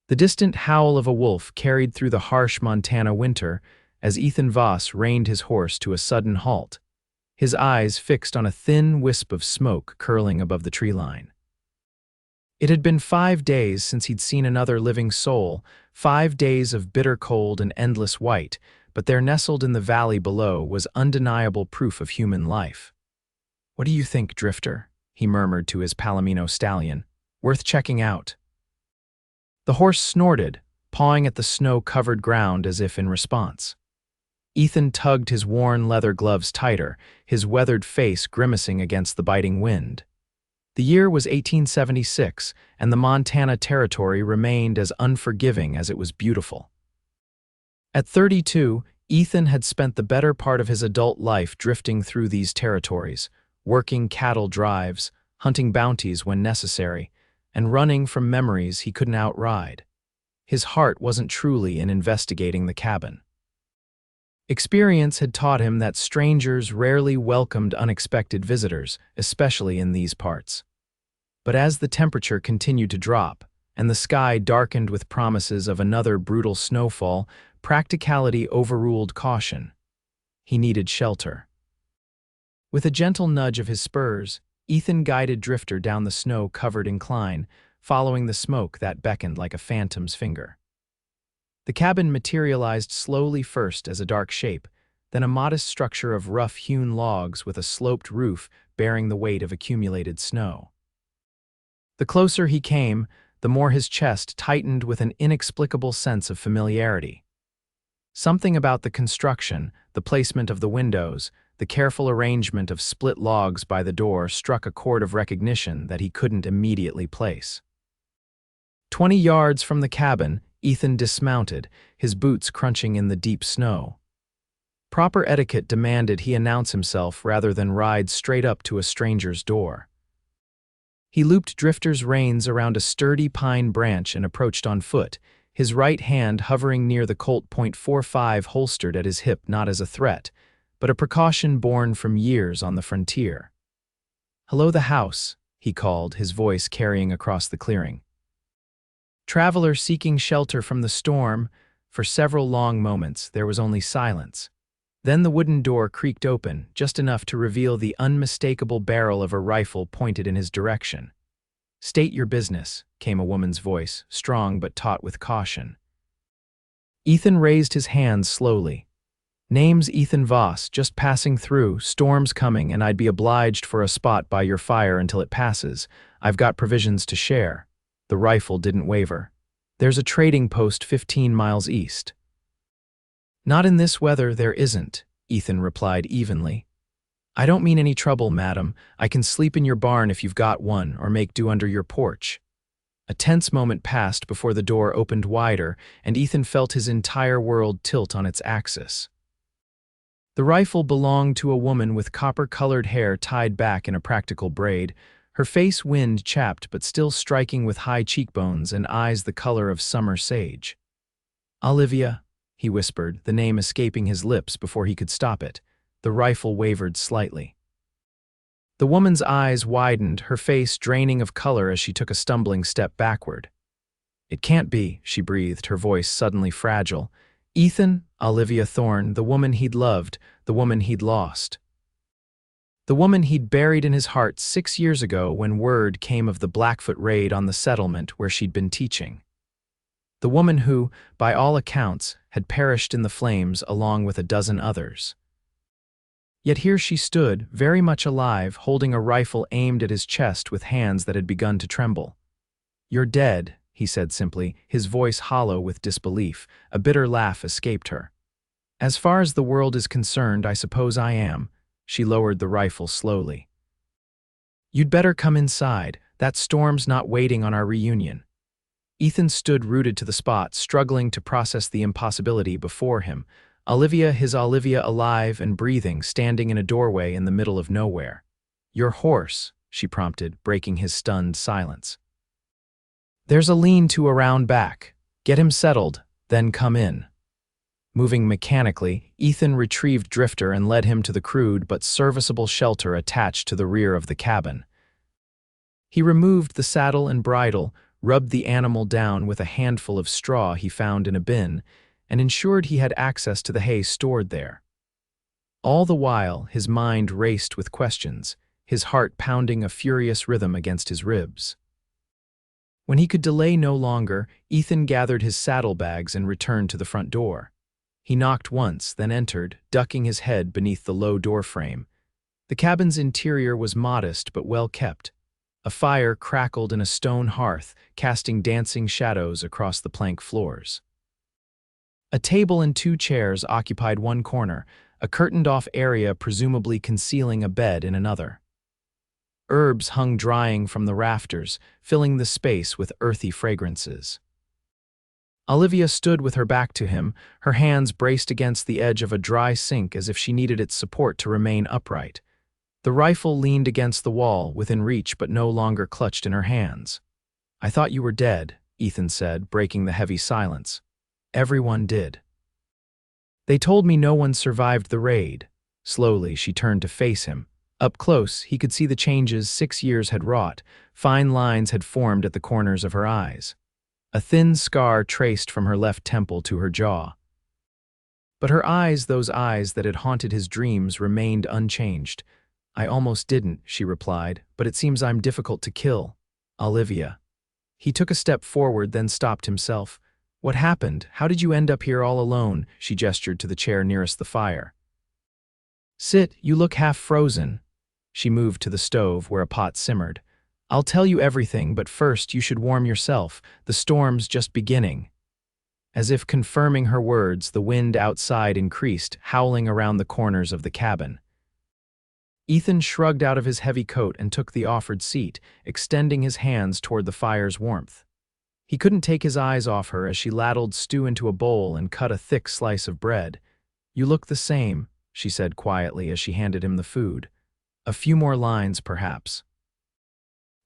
The distant howl of a wolf carried through the harsh Montana winter as Ethan Voss reined his horse to a sudden halt, his eyes fixed on a thin wisp of smoke curling above the tree line. It had been 5 days since he'd seen another living soul, 5 days of bitter cold and endless white, but there nestled in the valley below was undeniable proof of human life. "What do you think, Drifter?" he murmured to his Palomino stallion. "Worth checking out." The horse snorted, pawing at the snow-covered ground as if in response. Ethan tugged his worn leather gloves tighter, his weathered face grimacing against the biting wind. The year was 1876, and the Montana Territory remained as unforgiving as it was beautiful. At 32, Ethan had spent the better part of his adult life drifting through these territories, working cattle drives, hunting bounties when necessary, and running from memories he couldn't outride. His heart wasn't truly in investigating the cabin. Experience had taught him that strangers rarely welcomed unexpected visitors, especially in these parts. But as the temperature continued to drop, and the sky darkened with promises of another brutal snowfall, practicality overruled caution. He needed shelter. With a gentle nudge of his spurs, Ethan guided Drifter down the snow-covered incline, following the smoke that beckoned like a phantom's finger. The cabin materialized slowly, first as a dark shape, then a modest structure of rough-hewn logs with a sloped roof bearing the weight of accumulated snow. The closer he came, the more his chest tightened with an inexplicable sense of familiarity. Something about the construction, the placement of the windows, the careful arrangement of split logs by the door struck a chord of recognition that he couldn't immediately place. 20 yards from the cabin, Ethan dismounted, his boots crunching in the deep snow. Proper etiquette demanded he announce himself rather than ride straight up to a stranger's door. He looped Drifter's reins around a sturdy pine branch and approached on foot, his right hand hovering near the Colt .45 holstered at his hip, not as a threat, but a precaution born from years on the frontier. "Hello, the house," he called, his voice carrying across the clearing. Traveler seeking shelter from the storm. For several long moments, there was only silence. Then the wooden door creaked open, just enough to reveal the unmistakable barrel of a rifle pointed in his direction. "State your business," came a woman's voice, strong but taut with caution. Ethan raised his hands slowly. "Name's Ethan Voss, just passing through, storm's coming, and I'd be obliged for a spot by your fire until it passes. I've got provisions to share." The rifle didn't waver. "There's a trading post 15 miles east." "Not in this weather, there isn't," Ethan replied evenly. "I don't mean any trouble, madam. I can sleep in your barn if you've got one, or make do under your porch." A tense moment passed before the door opened wider, and Ethan felt his entire world tilt on its axis. The rifle belonged to a woman with copper-colored hair tied back in a practical braid, her face wind-chapped but still striking with high cheekbones and eyes the color of summer sage. "Olivia," he whispered, the name escaping his lips before he could stop it. The rifle wavered slightly. The woman's eyes widened, her face draining of color as she took a stumbling step backward. "It can't be," she breathed, her voice suddenly fragile. "Ethan, Olivia Thorne, the woman he'd loved, the woman he'd lost. The woman he'd buried in his heart 6 years ago when word came of the Blackfoot raid on the settlement where she'd been teaching. The woman who, by all accounts, had perished in the flames along with a dozen others. Yet here she stood, very much alive, holding a rifle aimed at his chest with hands that had begun to tremble. "You're dead," he said simply, his voice hollow with disbelief. A bitter laugh escaped her. "As far as the world is concerned, I suppose I am." She lowered the rifle slowly. "You'd better come inside. That storm's not waiting on our reunion." Ethan stood rooted to the spot, struggling to process the impossibility before him. Olivia, his Olivia, alive and breathing, standing in a doorway in the middle of nowhere. "Your horse," she prompted, breaking his stunned silence. "There's a lean-to around back. Get him settled, then come in." Moving mechanically, Ethan retrieved Drifter and led him to the crude but serviceable shelter attached to the rear of the cabin. He removed the saddle and bridle, rubbed the animal down with a handful of straw he found in a bin, and ensured he had access to the hay stored there. All the while, his mind raced with questions, his heart pounding a furious rhythm against his ribs. When he could delay no longer, Ethan gathered his saddlebags and returned to the front door. He knocked once, then entered, ducking his head beneath the low doorframe. The cabin's interior was modest but well kept. A fire crackled in a stone hearth, casting dancing shadows across the plank floors. A table and 2 chairs occupied one corner, a curtained-off area presumably concealing a bed in another. Herbs hung drying from the rafters, filling the space with earthy fragrances. Olivia stood with her back to him, her hands braced against the edge of a dry sink as if she needed its support to remain upright. The rifle leaned against the wall, within reach but no longer clutched in her hands. "I thought you were dead," Ethan said, breaking the heavy silence. "Everyone did." "They told me no one survived the raid." Slowly, she turned to face him. Up close, he could see the changes 6 years had wrought. Fine lines had formed at the corners of her eyes. A thin scar traced from her left temple to her jaw. But her eyes, those eyes that had haunted his dreams, remained unchanged. "I almost didn't," she replied, "but it seems I'm difficult to kill. Olivia." He took a step forward, then stopped himself. "What happened? How did you end up here all alone?" She gestured to the chair nearest the fire. "Sit, you look half frozen." She moved to the stove where a pot simmered. "I'll tell you everything, but first you should warm yourself. The storm's just beginning." As if confirming her words, the wind outside increased, howling around the corners of the cabin. Ethan shrugged out of his heavy coat and took the offered seat, extending his hands toward the fire's warmth. He couldn't take his eyes off her as she ladled stew into a bowl and cut a thick slice of bread. "You look the same," she said quietly as she handed him the food. "A few more lines, perhaps."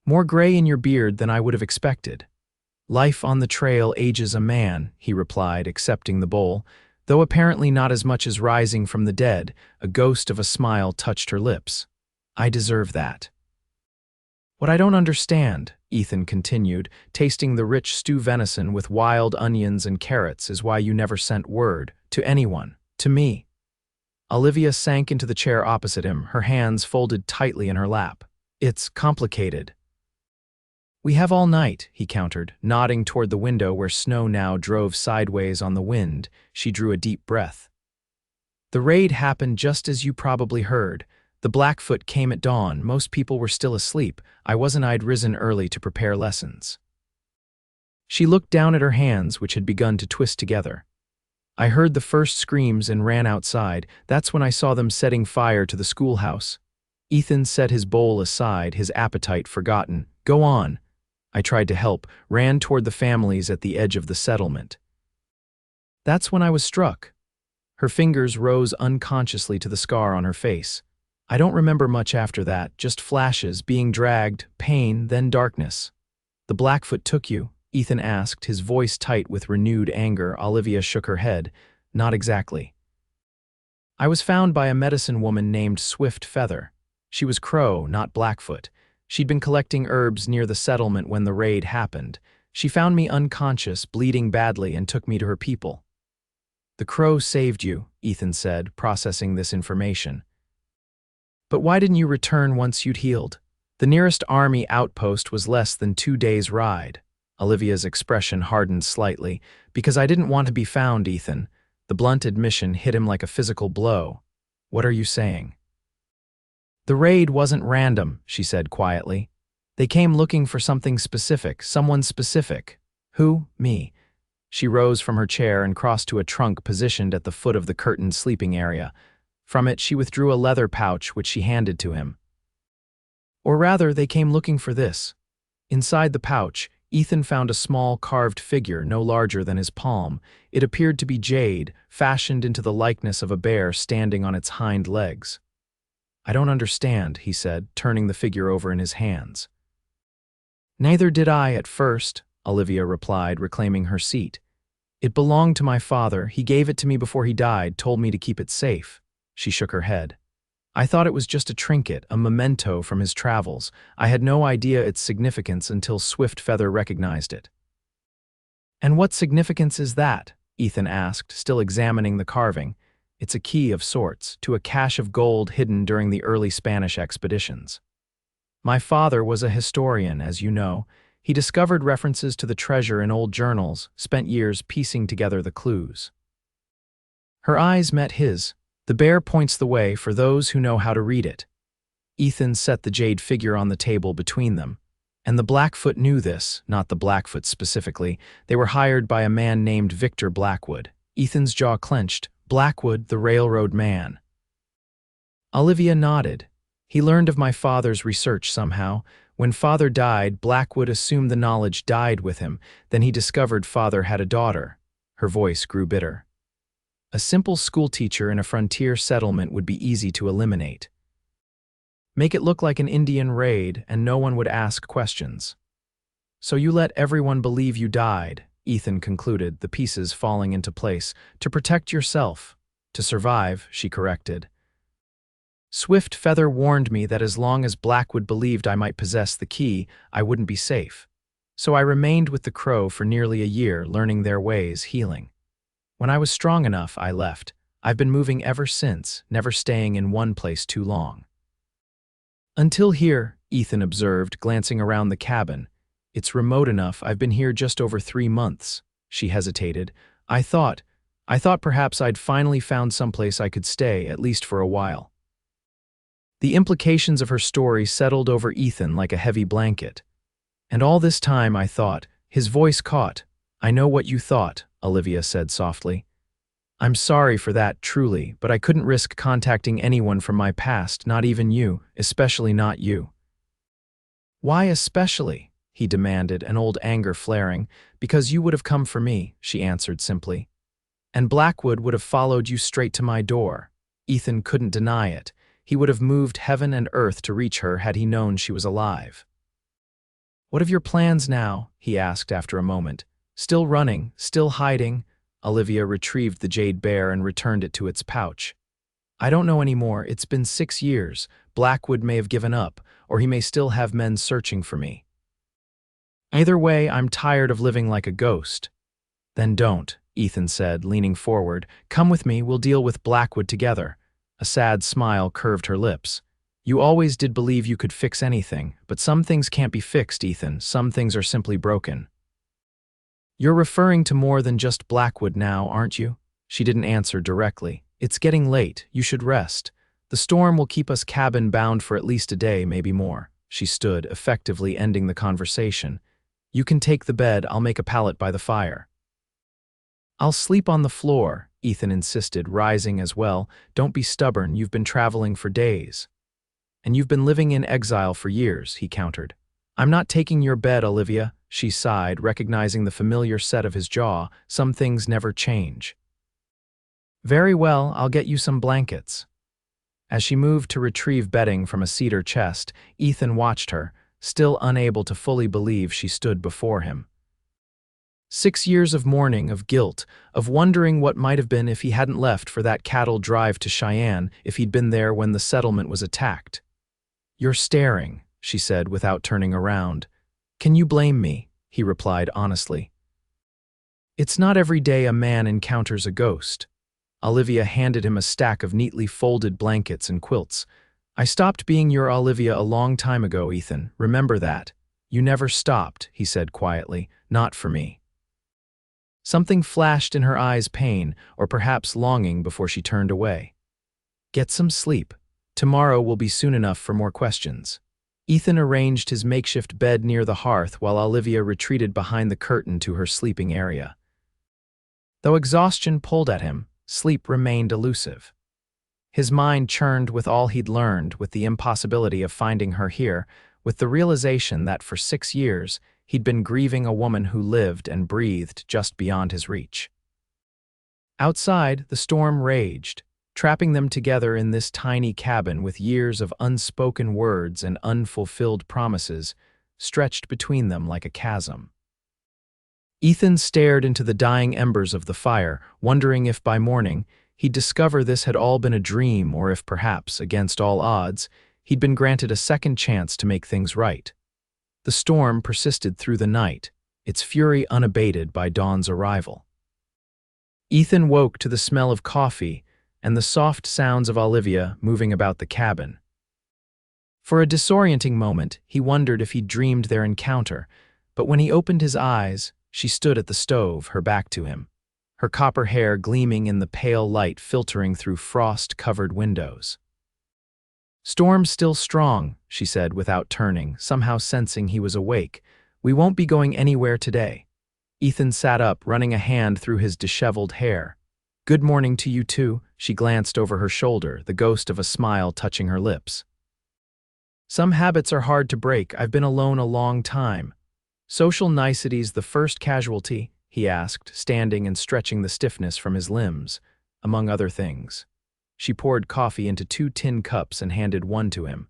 "More gray in your beard than I would have expected." "Life on the trail ages a man," he replied, accepting the bowl, though apparently not as much as rising from the dead. A ghost of a smile touched her lips. "I deserve that." "What I don't understand," Ethan continued, tasting the rich stew venison with wild onions and carrots, "is why you never sent word, to anyone, to me." Olivia sank into the chair opposite him, her hands folded tightly in her lap. "It's complicated." "We have all night," he countered, nodding toward the window where snow now drove sideways on the wind. She drew a deep breath. "The raid happened just as you probably heard. The Blackfoot came at dawn. Most people were still asleep. I'd risen early to prepare lessons." She looked down at her hands, which had begun to twist together. "I heard the first screams and ran outside. That's when I saw them setting fire to the schoolhouse." Ethan set his bowl aside, his appetite forgotten. "Go on." "I tried to help, ran toward the families at the edge of the settlement. That's when I was struck." Her fingers rose unconsciously to the scar on her face. "I don't remember much after that, just flashes, being dragged, pain, then darkness." "The Blackfoot took you?" Ethan asked, his voice tight with renewed anger. Olivia shook her head. "Not exactly. I was found by a medicine woman named Swift Feather. She was Crow, not Blackfoot. She'd been collecting herbs near the settlement when the raid happened. She found me unconscious, bleeding badly, and took me to her people." "The Crow saved you," Ethan said, processing this information. "But why didn't you return once you'd healed? The nearest army outpost was less than 2 days' ride." Olivia's expression hardened slightly. "Because I didn't want to be found, Ethan." The blunt admission hit him like a physical blow. "What are you saying?" "The raid wasn't random," she said quietly. "They came looking for something specific, someone specific." "Who?" "Me." She rose from her chair and crossed to a trunk positioned at the foot of the curtained sleeping area. From it, she withdrew a leather pouch, which she handed to him. "Or rather, they came looking for this." Inside the pouch, Ethan found a small carved figure no larger than his palm. It appeared to be jade, fashioned into the likeness of a bear standing on its hind legs. "I don't understand," he said, turning the figure over in his hands. "Neither did I at first," Olivia replied, reclaiming her seat. "It belonged to my father. He gave it to me before he died, told me to keep it safe." She shook her head. I thought it was just a trinket, a memento from his travels. I had no idea its significance until Swift Feather recognized it. And what significance is that? Ethan asked, still examining the carving. It's a key of sorts, to a cache of gold hidden during the early Spanish expeditions. My father was a historian, as you know. He discovered references to the treasure in old journals, spent years piecing together the clues. Her eyes met his. The bear points the way for those who know how to read it. Ethan set the jade figure on the table between them. And the Blackfoot knew this, not the Blackfoot specifically. They were hired by a man named Victor Blackwood. Ethan's jaw clenched. Blackwood, the railroad man. Olivia nodded. He learned of my father's research somehow. When father died, Blackwood assumed the knowledge died with him. Then he discovered father had a daughter. Her voice grew bitter. A simple schoolteacher in a frontier settlement would be easy to eliminate. Make it look like an Indian raid, and no one would ask questions. So you let everyone believe you died, Ethan concluded, the pieces falling into place. To protect yourself. To survive, she corrected. Swift Feather warned me that as long as Blackwood believed I might possess the key, I wouldn't be safe. So I remained with the Crow for nearly a year, learning their ways, healing. When I was strong enough, I left. I've been moving ever since, never staying in one place too long. Until here, Ethan observed, glancing around the cabin. It's remote enough. I've been here just over 3 months. She hesitated. I thought perhaps I'd finally found someplace I could stay, at least for a while. The implications of her story settled over Ethan like a heavy blanket. And all this time, I thought, his voice caught. I know what you thought, Olivia said softly. I'm sorry for that, truly, but I couldn't risk contacting anyone from my past, not even you, especially not you. Why especially? He demanded, an old anger flaring. Because you would have come for me, she answered simply. And Blackwood would have followed you straight to my door. Ethan couldn't deny it. He would have moved heaven and earth to reach her had he known she was alive. What of your plans now? He asked after a moment. Still running, still hiding? Olivia retrieved the jade bear and returned it to its pouch. I don't know anymore. It's been 6 years. Blackwood may have given up, or he may still have men searching for me. Either way, I'm tired of living like a ghost. Then don't, Ethan said, leaning forward. Come with me, we'll deal with Blackwood together. A sad smile curved her lips. You always did believe you could fix anything, but some things can't be fixed, Ethan. Some things are simply broken. You're referring to more than just Blackwood now, aren't you? She didn't answer directly. It's getting late. You should rest. The storm will keep us cabin-bound for at least a day, maybe more. She stood, effectively ending the conversation. You can take the bed. I'll make a pallet by the fire. I'll sleep on the floor, Ethan insisted, rising as well. Don't be stubborn. You've been traveling for days. And you've been living in exile for years, he countered. I'm not taking your bed, Olivia, she sighed, recognizing the familiar set of his jaw. Some things never change. Very well, I'll get you some blankets. As she moved to retrieve bedding from a cedar chest, Ethan watched her, still unable to fully believe she stood before him. 6 years of mourning, of guilt, of wondering what might have been if he hadn't left for that cattle drive to Cheyenne, if he'd been there when the settlement was attacked. You're staring, she said without turning around. Can you blame me? He replied honestly. It's not every day a man encounters a ghost. Olivia handed him a stack of neatly folded blankets and quilts. I stopped being your Olivia a long time ago, Ethan. Remember that. You never stopped, he said quietly. Not for me. Something flashed in her eyes, pain, or perhaps longing, before she turned away. Get some sleep. Tomorrow will be soon enough for more questions. Ethan arranged his makeshift bed near the hearth while Olivia retreated behind the curtain to her sleeping area. Though exhaustion pulled at him, sleep remained elusive. His mind churned with all he'd learned, with the impossibility of finding her here, with the realization that for 6 years he'd been grieving a woman who lived and breathed just beyond his reach. Outside, the storm raged, trapping them together in this tiny cabin with years of unspoken words and unfulfilled promises stretched between them like a chasm. Ethan stared into the dying embers of the fire, wondering if by morning He'd discover this had all been a dream, or if perhaps, against all odds, he'd been granted a second chance to make things right. The storm persisted through the night, its fury unabated by dawn's arrival. Ethan woke to the smell of coffee and the soft sounds of Olivia moving about the cabin. For a disorienting moment, he wondered if he'd dreamed their encounter, but when he opened his eyes, she stood at the stove, her back to him, her copper hair gleaming in the pale light filtering through frost-covered windows. "Storm's still strong," she said without turning, somehow sensing he was awake. "We won't be going anywhere today." Ethan sat up, running a hand through his disheveled hair. "Good morning to you too," she glanced over her shoulder, the ghost of a smile touching her lips. "Some habits are hard to break. I've been alone a long time." "Social niceties the first casualty?" he asked, standing and stretching the stiffness from his limbs, among other things. She poured coffee into 2 tin cups and handed one to him.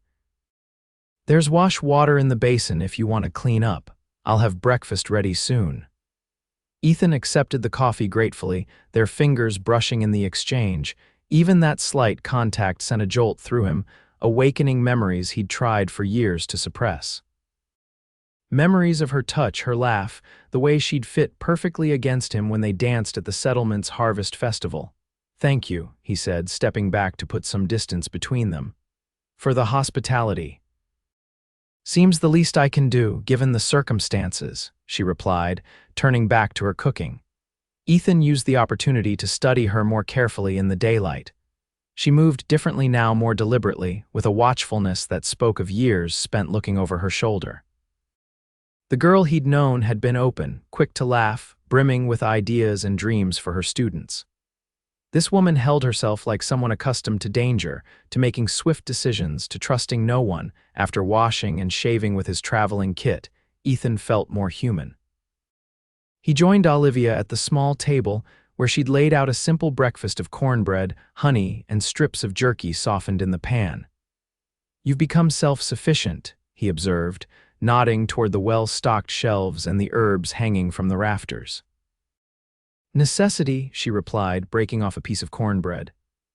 "There's wash water in the basin if you want to clean up. I'll have breakfast ready soon." Ethan accepted the coffee gratefully, their fingers brushing in the exchange. Even that slight contact sent a jolt through him, awakening memories he'd tried for years to suppress. Memories of her touch, her laugh, the way she'd fit perfectly against him when they danced at the settlement's harvest festival. "Thank you," he said, stepping back to put some distance between them. "For the hospitality." "Seems the least I can do, given the circumstances," she replied, turning back to her cooking. Ethan used the opportunity to study her more carefully in the daylight. She moved differently now, more deliberately, with a watchfulness that spoke of years spent looking over her shoulder. The girl he'd known had been open, quick to laugh, brimming with ideas and dreams for her students. This woman held herself like someone accustomed to danger, to making swift decisions, to trusting no one. After washing and shaving with his traveling kit, Ethan felt more human. He joined Olivia at the small table where she'd laid out a simple breakfast of cornbread, honey, and strips of jerky softened in the pan. "You've become self-sufficient," he observed, nodding toward the well-stocked shelves and the herbs hanging from the rafters. "Necessity," she replied, breaking off a piece of cornbread.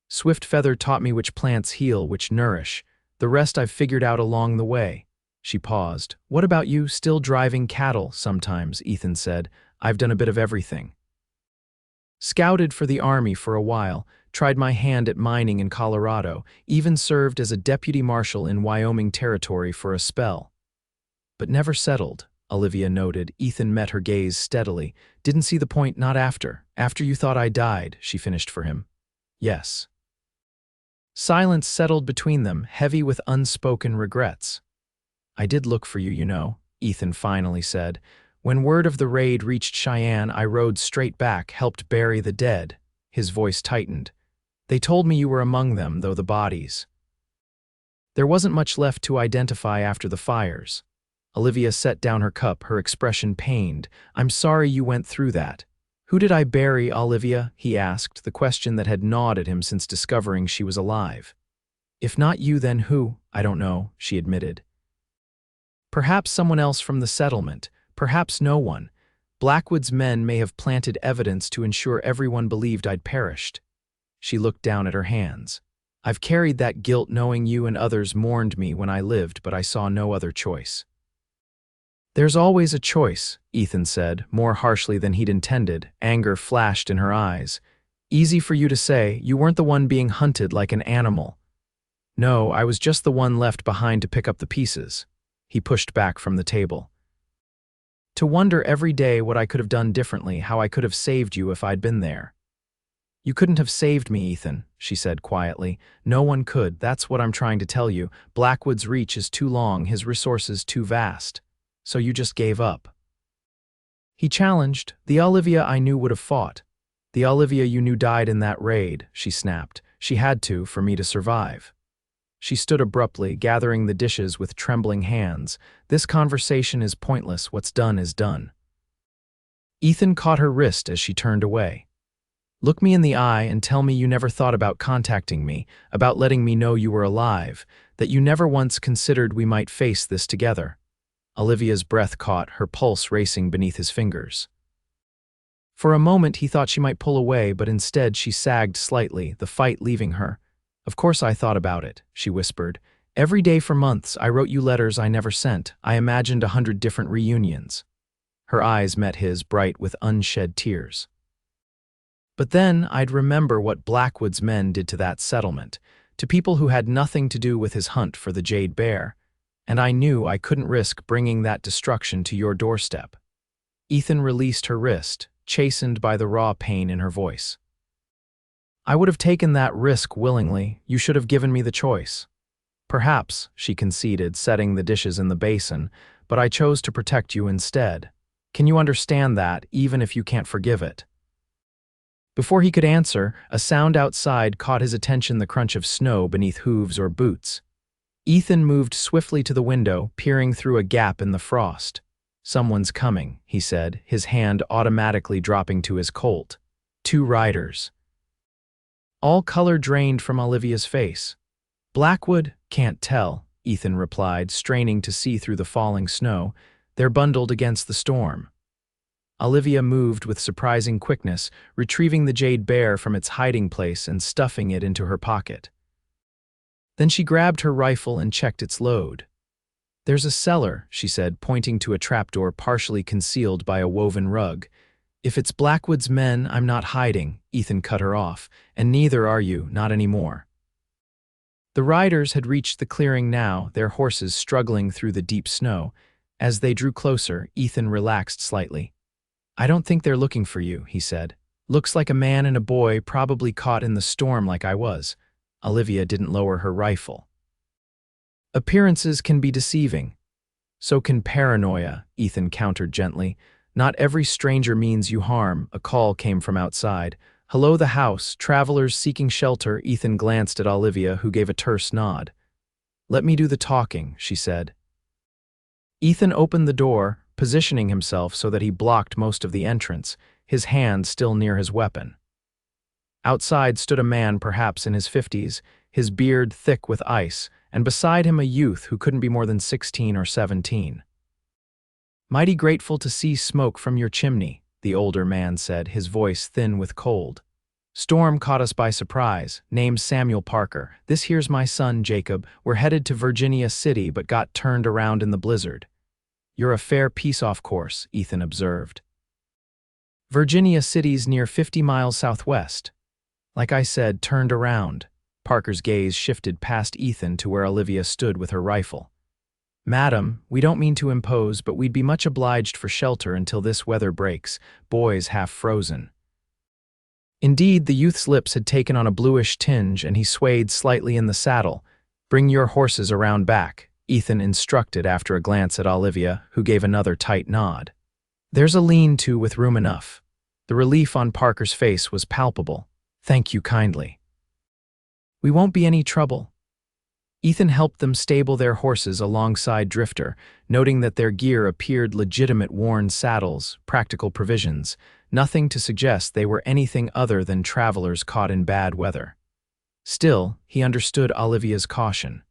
"Swift Feather taught me which plants heal, which nourish. The rest I've figured out along the way." She paused. "What about you? Still driving cattle sometimes," Ethan said. "I've done a bit of everything. Scouted for the army for a while, tried my hand at mining in Colorado, even served as a deputy marshal in Wyoming Territory for a spell. But never settled," Olivia noted. Ethan met her gaze steadily. "Didn't see the point, not after. After you thought I died," she finished for him. "Yes." Silence settled between them, heavy with unspoken regrets. "I did look for you, you know," Ethan finally said. "When word of the raid reached Cheyenne, I rode straight back, helped bury the dead." His voice tightened. "They told me you were among them, though the bodies. There wasn't much left to identify after the fires." Olivia set down her cup, her expression pained. "I'm sorry you went through that." "Who did I bury, Olivia?" he asked, the question that had gnawed at him since discovering she was alive. "If not you, then who?" "I don't know," she admitted. "Perhaps someone else from the settlement. Perhaps no one. Blackwood's men may have planted evidence to ensure everyone believed I'd perished." She looked down at her hands. "I've carried that guilt knowing you and others mourned me when I lived, but I saw no other choice." "There's always a choice," Ethan said, more harshly than he'd intended. Anger flashed in her eyes. "Easy for you to say. You weren't the one being hunted like an animal." "No, I was just the one left behind to pick up the pieces." He pushed back from the table. "To wonder every day what I could have done differently, how I could have saved you if I'd been there." "You couldn't have saved me, Ethan," she said quietly. "No one could. That's what I'm trying to tell you. Blackwood's reach is too long, his resources too vast. So you just gave up." He challenged. "The Olivia I knew would have fought. The Olivia you knew died in that raid," she snapped. "She had to, for me to survive." She stood abruptly, gathering the dishes with trembling hands. "This conversation is pointless. What's done is done." Ethan caught her wrist as she turned away. "Look me in the eye and tell me you never thought about contacting me, about letting me know you were alive, that you never once considered we might face this together." Olivia's breath caught, her pulse racing beneath his fingers. For a moment he thought she might pull away, but instead she sagged slightly, the fight leaving her. "Of course I thought about it," she whispered. "Every day for months I wrote you letters I never sent. I imagined 100 different reunions." Her eyes met his, bright with unshed tears. "But then I'd remember what Blackwood's men did to that settlement, to people who had nothing to do with his hunt for the Jade Bear, and I knew I couldn't risk bringing that destruction to your doorstep." Ethan released her wrist, chastened by the raw pain in her voice. "I would have taken that risk willingly. You should have given me the choice." "Perhaps," she conceded, setting the dishes in the basin, "but I chose to protect you instead. Can you understand that, even if you can't forgive it?" Before he could answer, a sound outside caught his attention, the crunch of snow beneath hooves or boots. Ethan moved swiftly to the window, peering through a gap in the frost. "Someone's coming," he said, his hand automatically dropping to his Colt. "Two riders." All color drained from Olivia's face. "Blackwood? Can't tell," Ethan replied, straining to see through the falling snow. "They're bundled against the storm." Olivia moved with surprising quickness, retrieving the Jade Bear from its hiding place and stuffing it into her pocket. Then she grabbed her rifle and checked its load. "There's a cellar," she said, pointing to a trapdoor partially concealed by a woven rug. "If it's Blackwood's men, I'm not hiding," Ethan cut her off, "and neither are you, not anymore." The riders had reached the clearing now, their horses struggling through the deep snow. As they drew closer, Ethan relaxed slightly. "I don't think they're looking for you," he said. "Looks like a man and a boy, probably caught in the storm like I was." Olivia didn't lower her rifle. "Appearances can be deceiving. So can paranoia," Ethan countered gently. "Not every stranger means you harm." A call came from outside. "Hello, the house. Travelers seeking shelter." Ethan glanced at Olivia, who gave a terse nod. "Let me do the talking," she said. Ethan opened the door, positioning himself so that he blocked most of the entrance, his hand still near his weapon. Outside stood a man perhaps in his 50s, his beard thick with ice, and beside him a youth who couldn't be more than 16 or 17. "Mighty grateful to see smoke from your chimney," the older man said, his voice thin with cold. "Storm caught us by surprise. Name's Samuel Parker. This here's my son, Jacob. We're headed to Virginia City but got turned around in the blizzard." "You're a fair piece off course," Ethan observed. "Virginia City's near 50 miles southwest." "Like I said, turned around." Parker's gaze shifted past Ethan to where Olivia stood with her rifle. "Madam, we don't mean to impose, but we'd be much obliged for shelter until this weather breaks. Boys half frozen." Indeed, the youth's lips had taken on a bluish tinge, and he swayed slightly in the saddle. "Bring your horses around back," Ethan instructed after a glance at Olivia, who gave another tight nod. "There's a lean-to with room enough." The relief on Parker's face was palpable. "Thank you kindly." "We won't be any trouble." Ethan helped them stable their horses alongside Drifter, noting that their gear appeared legitimate: worn saddles, practical provisions, nothing to suggest they were anything other than travelers caught in bad weather. Still, he understood Olivia's caution.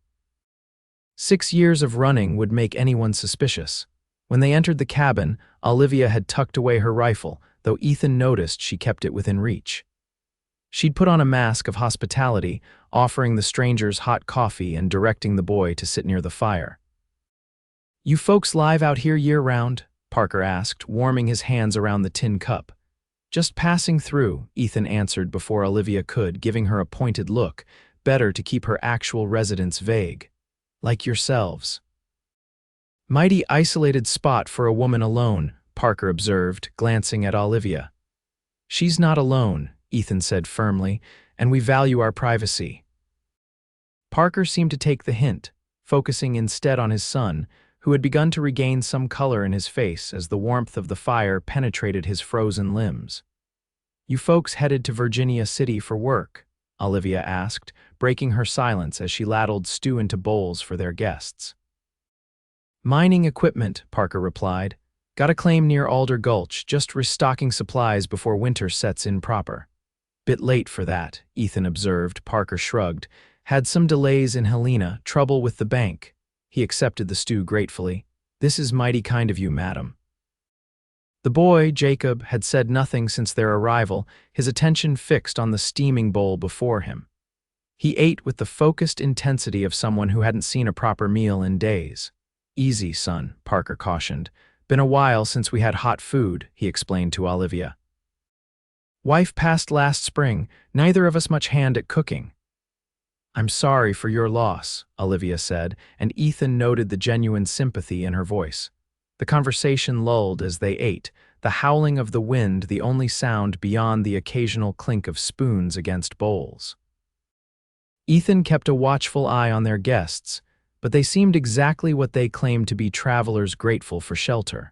6 years of running would make anyone suspicious. When they entered the cabin, Olivia had tucked away her rifle, though Ethan noticed she kept it within reach. She'd put on a mask of hospitality, offering the strangers hot coffee and directing the boy to sit near the fire. "You folks live out here year-round?" Parker asked, warming his hands around the tin cup. "Just passing through," Ethan answered before Olivia could, giving her a pointed look, better to keep her actual residence vague. "Like yourselves." "Mighty isolated spot for a woman alone," Parker observed, glancing at Olivia. "She's not alone," Ethan said firmly, "and we value our privacy." Parker seemed to take the hint, focusing instead on his son, who had begun to regain some color in his face as the warmth of the fire penetrated his frozen limbs. "You folks headed to Virginia City for work?" Olivia asked, breaking her silence as she ladled stew into bowls for their guests. "Mining equipment," Parker replied. "Got a claim near Alder Gulch, just restocking supplies before winter sets in proper." "Bit late for that," Ethan observed. Parker shrugged. "Had some delays in Helena, trouble with the bank." He accepted the stew gratefully. "This is mighty kind of you, madam." The boy, Jacob, had said nothing since their arrival, his attention fixed on the steaming bowl before him. He ate with the focused intensity of someone who hadn't seen a proper meal in days. "Easy, son," Parker cautioned. "Been a while since we had hot food," he explained to Olivia. "Wife passed last spring, neither of us much hand at cooking." "I'm sorry for your loss," Olivia said, and Ethan noted the genuine sympathy in her voice. The conversation lulled as they ate, the howling of the wind the only sound beyond the occasional clink of spoons against bowls. Ethan kept a watchful eye on their guests, but they seemed exactly what they claimed to be travelers grateful for shelter.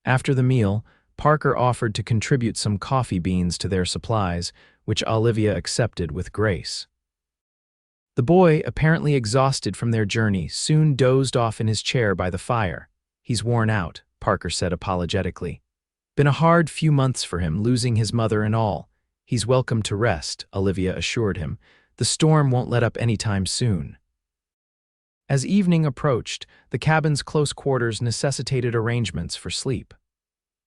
After the meal, Parker offered to contribute some coffee beans to their supplies, which Olivia accepted with grace. The boy, apparently exhausted from their journey, soon dozed off in his chair by the fire. "He's worn out," Parker said apologetically. "Been a hard few months for him, losing his mother and all. He's welcome to rest," Olivia assured him. "The storm won't let up anytime soon." As evening approached, the cabin's close quarters necessitated arrangements for sleep.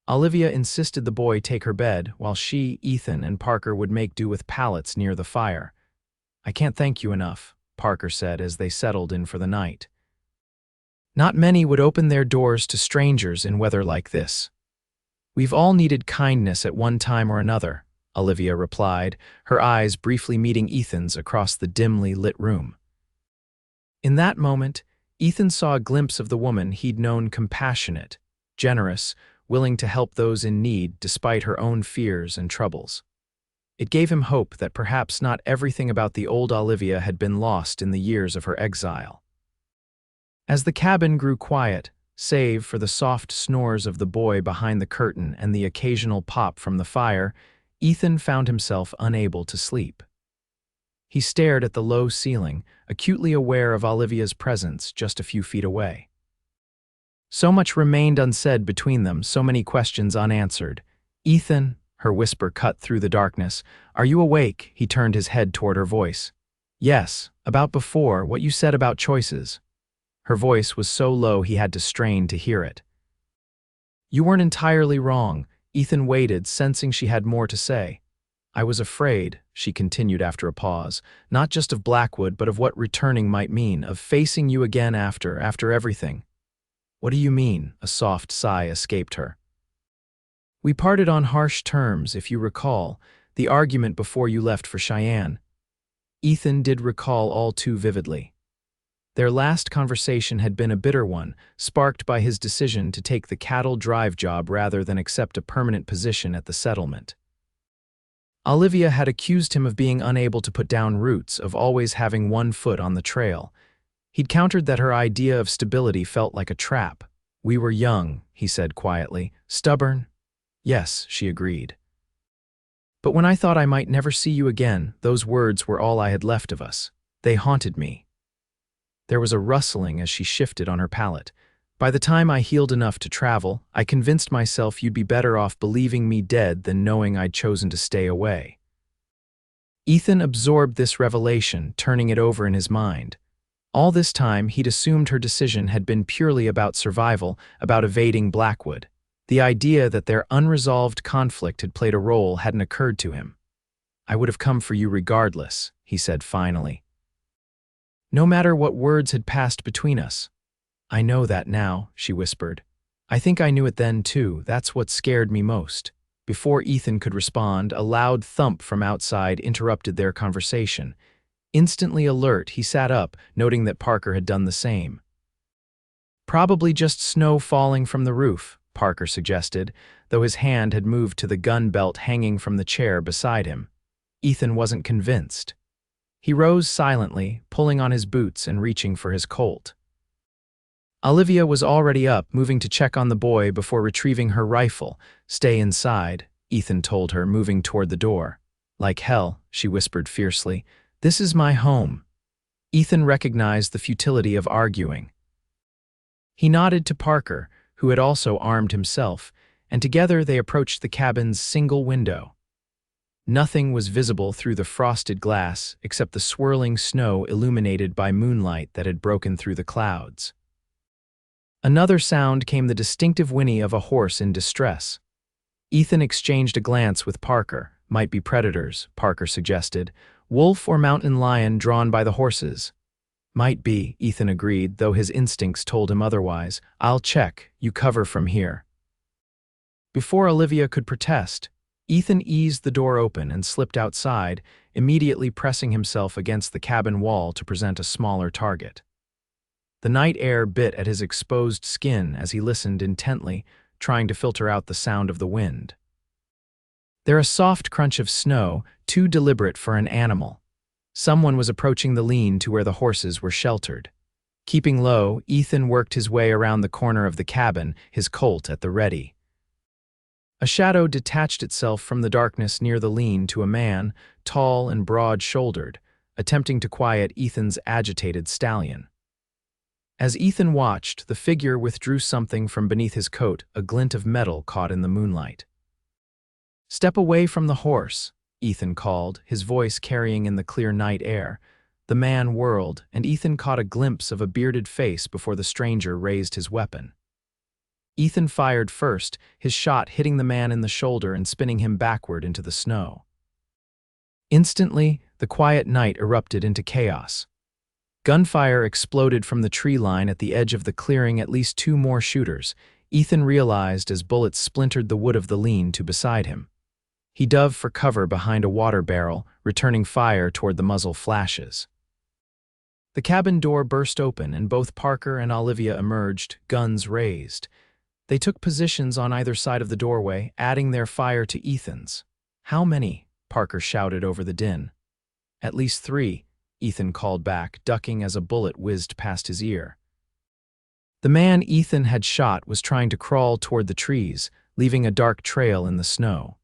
Olivia insisted the boy take her bed, while she, Ethan, and Parker would make do with pallets near the fire. "I can't thank you enough," Parker said as they settled in for the night. "Not many would open their doors to strangers in weather like this." "We've all needed kindness at one time or another," Olivia replied, her eyes briefly meeting Ethan's across the dimly lit room. In that moment, Ethan saw a glimpse of the woman he'd known, compassionate, generous, willing to help those in need despite her own fears and troubles. It gave him hope that perhaps not everything about the old Olivia had been lost in the years of her exile. As the cabin grew quiet, save for the soft snores of the boy behind the curtain and the occasional pop from the fire, Ethan found himself unable to sleep. He stared at the low ceiling, acutely aware of Olivia's presence just a few feet away. So much remained unsaid between them, so many questions unanswered. "Ethan," her whisper cut through the darkness, "are you awake?" He turned his head toward her voice. "Yes, about before, what you said about choices." Her voice was so low he had to strain to hear it. "You weren't entirely wrong." Ethan waited, sensing she had more to say. "I was afraid," she continued after a pause, "not just of Blackwood, but of what returning might mean, of facing you again after everything." "What do you mean?" A soft sigh escaped her. "We parted on harsh terms, if you recall, the argument before you left for Cheyenne." Ethan did recall all too vividly. Their last conversation had been a bitter one, sparked by his decision to take the cattle drive job rather than accept a permanent position at the settlement. Olivia had accused him of being unable to put down roots, of always having one foot on the trail. He'd countered that her idea of stability felt like a trap. "We were young," he said quietly. "Stubborn?" "Yes," she agreed. "But when I thought I might never see you again, those words were all I had left of us. They haunted me." There was a rustling as she shifted on her pallet. "By the time I healed enough to travel, I convinced myself you'd be better off believing me dead than knowing I'd chosen to stay away." Ethan absorbed this revelation, turning it over in his mind. All this time, he'd assumed her decision had been purely about survival, about evading Blackwood. The idea that their unresolved conflict had played a role hadn't occurred to him. "I would have come for you regardless," he said finally. "No matter what words had passed between us." "I know that now," she whispered. "I think I knew it then too. That's what scared me most." Before Ethan could respond, a loud thump from outside interrupted their conversation. Instantly alert, he sat up, noting that Parker had done the same. "Probably just snow falling from the roof," Parker suggested, though his hand had moved to the gun belt hanging from the chair beside him. Ethan wasn't convinced. He rose silently, pulling on his boots and reaching for his Colt. Olivia was already up, moving to check on the boy before retrieving her rifle. "Stay inside," Ethan told her, moving toward the door. "Like hell," she whispered fiercely. "This is my home." Ethan recognized the futility of arguing. He nodded to Parker, who had also armed himself, and together they approached the cabin's single window. Nothing was visible through the frosted glass except the swirling snow illuminated by moonlight that had broken through the clouds. Another sound came, the distinctive whinny of a horse in distress. Ethan exchanged a glance with Parker. Might be predators, Parker suggested. Wolf or mountain lion drawn by the horses. Might be, Ethan agreed, though his instincts told him otherwise. I'll check, you cover from here. Before Olivia could protest, Ethan eased the door open and slipped outside, immediately pressing himself against the cabin wall to present a smaller target. The night air bit at his exposed skin as he listened intently, trying to filter out the sound of the wind. There a soft crunch of snow, too deliberate for an animal. Someone was approaching the lean to where the horses were sheltered. Keeping low, Ethan worked his way around the corner of the cabin, his Colt at the ready. A shadow detached itself from the darkness near the lean to a man, tall and broad-shouldered, attempting to quiet Ethan's agitated stallion. As Ethan watched, the figure withdrew something from beneath his coat, a glint of metal caught in the moonlight. "Step away from the horse," Ethan called, his voice carrying in the clear night air. The man whirled, and Ethan caught a glimpse of a bearded face before the stranger raised his weapon. Ethan fired first, his shot hitting the man in the shoulder and spinning him backward into the snow. Instantly, the quiet night erupted into chaos. Gunfire exploded from the tree line at the edge of the clearing. At least two more shooters, Ethan realized as bullets splintered the wood of the lean-to beside him. He dove for cover behind a water barrel, returning fire toward the muzzle flashes. The cabin door burst open and both Parker and Olivia emerged, guns raised. They took positions on either side of the doorway, adding their fire to Ethan's. "How many?" Parker shouted over the din. "At least 3, Ethan called back, ducking as a bullet whizzed past his ear. The man Ethan had shot was trying to crawl toward the trees, leaving a dark trail in the snow.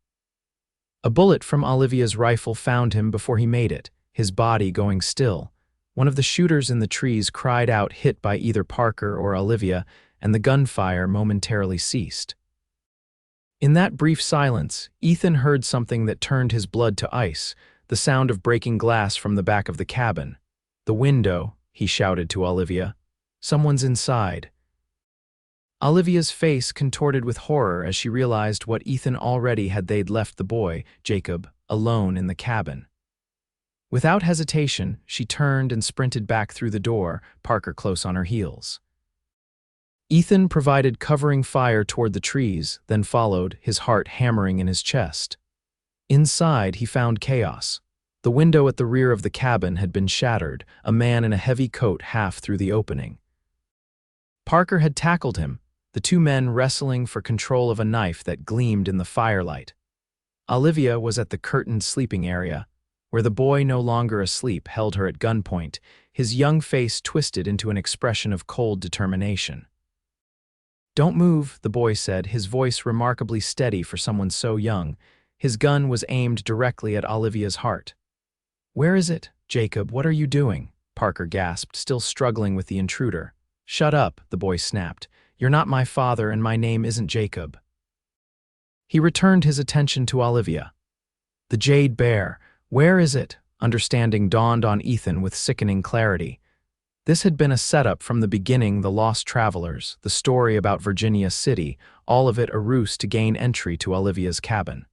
A bullet from Olivia's rifle found him before he made it, his body going still. One of the shooters in the trees cried out, hit by either Parker or Olivia, and the gunfire momentarily ceased. In that brief silence, Ethan heard something that turned his blood to ice, the sound of breaking glass from the back of the cabin. "The window," he shouted to Olivia. "Someone's inside." Olivia's face contorted with horror as she realized what Ethan already had. They'd left the boy, Jacob, alone in the cabin. Without hesitation, she turned and sprinted back through the door, Parker close on her heels. Ethan provided covering fire toward the trees, then followed, his heart hammering in his chest. Inside, he found chaos. The window at the rear of the cabin had been shattered, a man in a heavy coat half through the opening. Parker had tackled him, the two men wrestling for control of a knife that gleamed in the firelight. Olivia was at the curtained sleeping area, where the boy, no longer asleep, held her at gunpoint, his young face twisted into an expression of cold determination. "Don't move," the boy said, his voice remarkably steady for someone so young. His gun was aimed directly at Olivia's heart. "Where is it, Jacob? What are you doing?" Parker gasped, still struggling with the intruder. "Shut up," the boy snapped. "You're not my father and my name isn't Jacob." He returned his attention to Olivia. "The Jade Bear. Where is it?" Understanding dawned on Ethan with sickening clarity. This had been a setup from the beginning. The lost travelers, the story about Virginia City, all of it a ruse to gain entry to Olivia's cabin.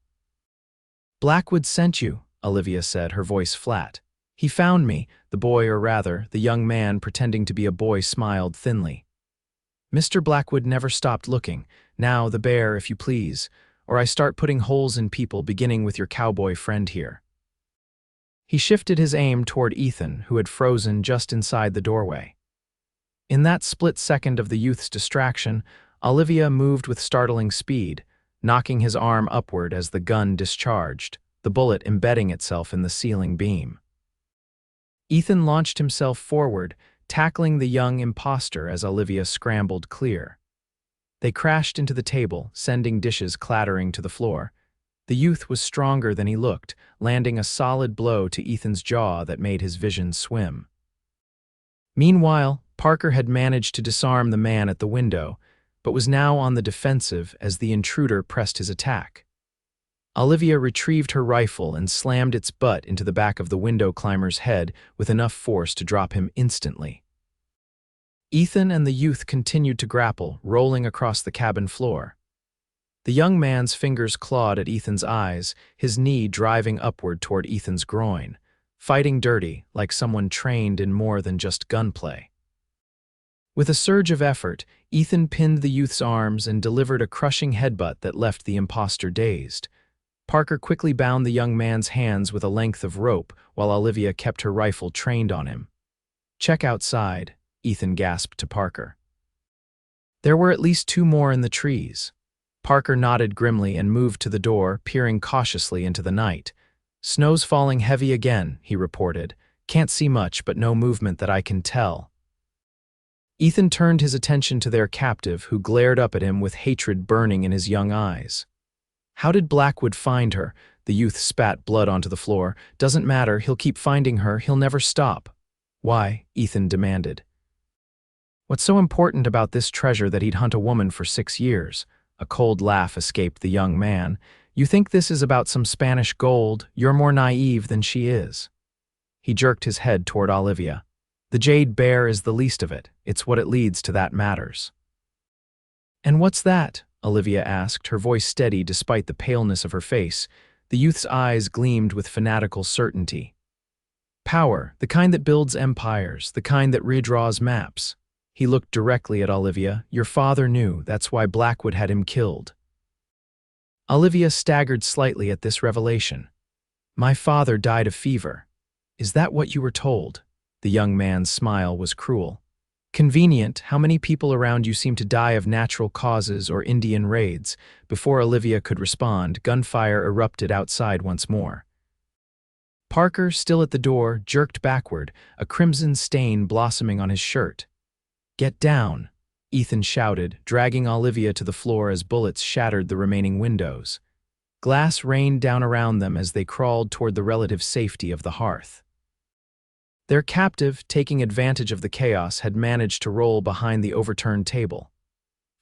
"Blackwood sent you," Olivia said, her voice flat. "He found me," the boy, or rather, the young man pretending to be a boy, smiled thinly. "Mr. Blackwood never stopped looking. Now the bear, if you please, or I start putting holes in people, beginning with your cowboy friend here." He shifted his aim toward Ethan, who had frozen just inside the doorway. In that split second of the youth's distraction, Olivia moved with startling speed, knocking his arm upward as the gun discharged, the bullet embedding itself in the ceiling beam. Ethan launched himself forward, tackling the young imposter as Olivia scrambled clear. They crashed into the table, sending dishes clattering to the floor. The youth was stronger than he looked, landing a solid blow to Ethan's jaw that made his vision swim. Meanwhile, Parker had managed to disarm the man at the window, but was now on the defensive as the intruder pressed his attack. Olivia retrieved her rifle and slammed its butt into the back of the window climber's head with enough force to drop him instantly. Ethan and the youth continued to grapple, rolling across the cabin floor. The young man's fingers clawed at Ethan's eyes, his knee driving upward toward Ethan's groin, fighting dirty like someone trained in more than just gunplay. With a surge of effort, Ethan pinned the youth's arms and delivered a crushing headbutt that left the imposter dazed. Parker quickly bound the young man's hands with a length of rope while Olivia kept her rifle trained on him. "Check outside," Ethan gasped to Parker. There were at least 2 more in the trees. Parker nodded grimly and moved to the door, peering cautiously into the night. "Snow's falling heavy again," he reported. "Can't see much, but no movement that I can tell." Ethan turned his attention to their captive, who glared up at him with hatred burning in his young eyes. "How did Blackwood find her?" The youth spat blood onto the floor. "Doesn't matter, he'll keep finding her, he'll never stop." "Why?" Ethan demanded. "What's so important about this treasure that he'd hunt a woman for 6 years? A cold laugh escaped the young man. "You think this is about some Spanish gold? You're more naive than she is." He jerked his head toward Olivia. "The jade bear is the least of it. It's what it leads to that matters." "And what's that?" Olivia asked, her voice steady despite the paleness of her face. The youth's eyes gleamed with fanatical certainty. "Power, the kind that builds empires, the kind that redraws maps." He looked directly at Olivia. "Your father knew, that's why Blackwood had him killed." Olivia staggered slightly at this revelation. "My father died of fever. Is that what you were told?" The young man's smile was cruel. "Convenient, how many people around you seem to die of natural causes or Indian raids?" Before Olivia could respond, gunfire erupted outside once more. Parker, still at the door, jerked backward, a crimson stain blossoming on his shirt. "Get down," Ethan shouted, dragging Olivia to the floor as bullets shattered the remaining windows. Glass rained down around them as they crawled toward the relative safety of the hearth. Their captive, taking advantage of the chaos, had managed to roll behind the overturned table.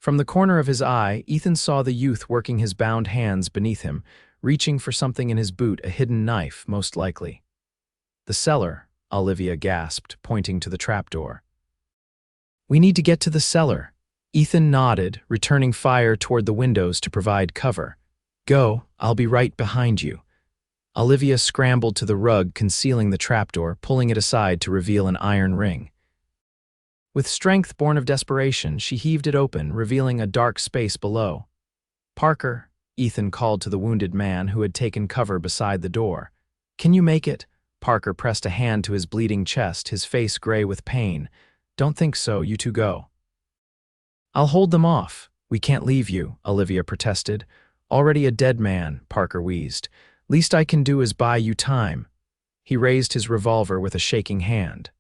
From the corner of his eye, Ethan saw the youth working his bound hands beneath him, reaching for something in his boot, a hidden knife, most likely. "The cellar," Olivia gasped, pointing to the trapdoor. "We need to get to the cellar." Ethan nodded, returning fire toward the windows to provide cover. "Go, I'll be right behind you." Olivia scrambled to the rug concealing the trapdoor, pulling it aside to reveal an iron ring. With strength born of desperation, she heaved it open, revealing a dark space below. "Parker," Ethan called to the wounded man who had taken cover beside the door. "Can you make it?" Parker pressed a hand to his bleeding chest, his face gray with pain. "Don't think so, you two go." "I'll hold them off. We can't leave you," Olivia protested. "Already a dead man," Parker wheezed. "Least I can do is buy you time." He raised his revolver with a shaking hand.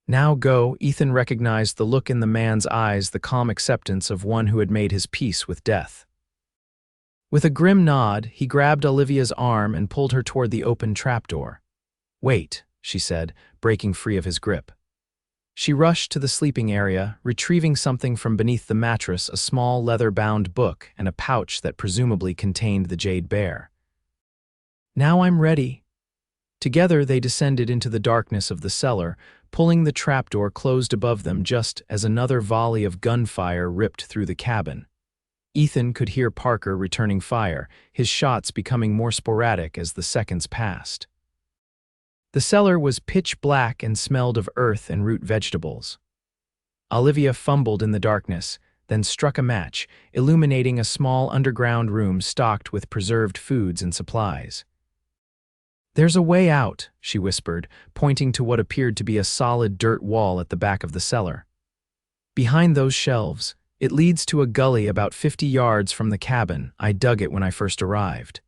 "Now go." Ethan recognized the look in the man's eyes, the calm acceptance of one who had made his peace with death. With a grim nod, he grabbed Olivia's arm and pulled her toward the open trapdoor. "Wait," she said, breaking free of his grip. She rushed to the sleeping area, retrieving something from beneath the mattress, a small leather-bound book and a pouch that presumably contained the jade bear. "Now I'm ready." Together they descended into the darkness of the cellar, pulling the trapdoor closed above them just as another volley of gunfire ripped through the cabin. Ethan could hear Parker returning fire, his shots becoming more sporadic as the seconds passed. The cellar was pitch black and smelled of earth and root vegetables. Olivia fumbled in the darkness, then struck a match, illuminating a small underground room stocked with preserved foods and supplies. "There's a way out," she whispered, pointing to what appeared to be a solid dirt wall at the back of the cellar. "Behind those shelves, it leads to a gully about 50 yards from the cabin. I dug it when I first arrived."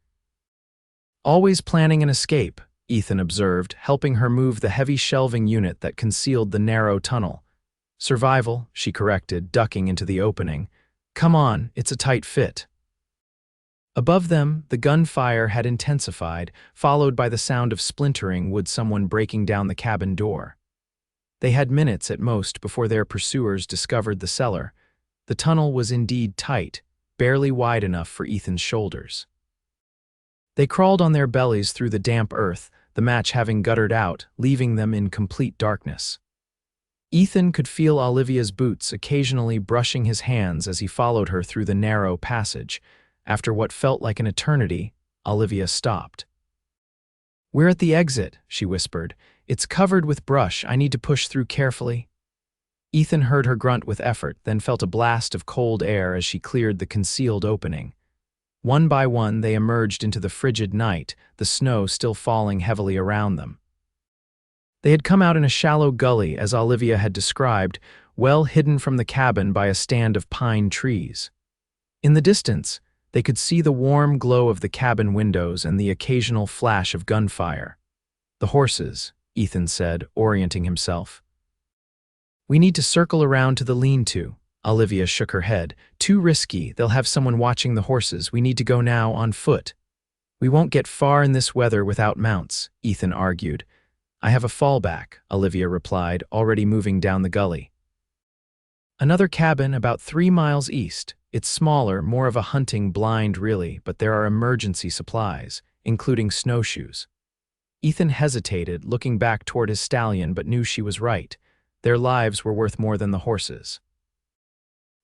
"Always planning an escape," Ethan observed, helping her move the heavy shelving unit that concealed the narrow tunnel. "Survival," she corrected, ducking into the opening. "Come on, it's a tight fit." Above them, the gunfire had intensified, followed by the sound of splintering would someone breaking down the cabin door. They had minutes at most before their pursuers discovered the cellar. The tunnel was indeed tight, barely wide enough for Ethan's shoulders. They crawled on their bellies through the damp earth, the match having guttered out, leaving them in complete darkness. Ethan could feel Olivia's boots occasionally brushing his hands as he followed her through the narrow passage. After what felt like an eternity, Olivia stopped. "We're at the exit," she whispered. "It's covered with brush. I need to push through carefully." Ethan heard her grunt with effort, then felt a blast of cold air as she cleared the concealed opening. One by one, they emerged into the frigid night, the snow still falling heavily around them. They had come out in a shallow gully, as Olivia had described, well hidden from the cabin by a stand of pine trees. In the distance, they could see the warm glow of the cabin windows and the occasional flash of gunfire. "The horses," Ethan said, orienting himself. "We need to circle around to the lean-to." Olivia shook her head. "Too risky. They'll have someone watching the horses. We need to go now on foot." "We won't get far in this weather without mounts," Ethan argued. "I have a fallback," Olivia replied, already moving down the gully. Another cabin about 3 miles east. It's smaller, more of a hunting blind really, but there are emergency supplies, including snowshoes. Ethan hesitated, looking back toward his stallion, but knew she was right. Their lives were worth more than the horses.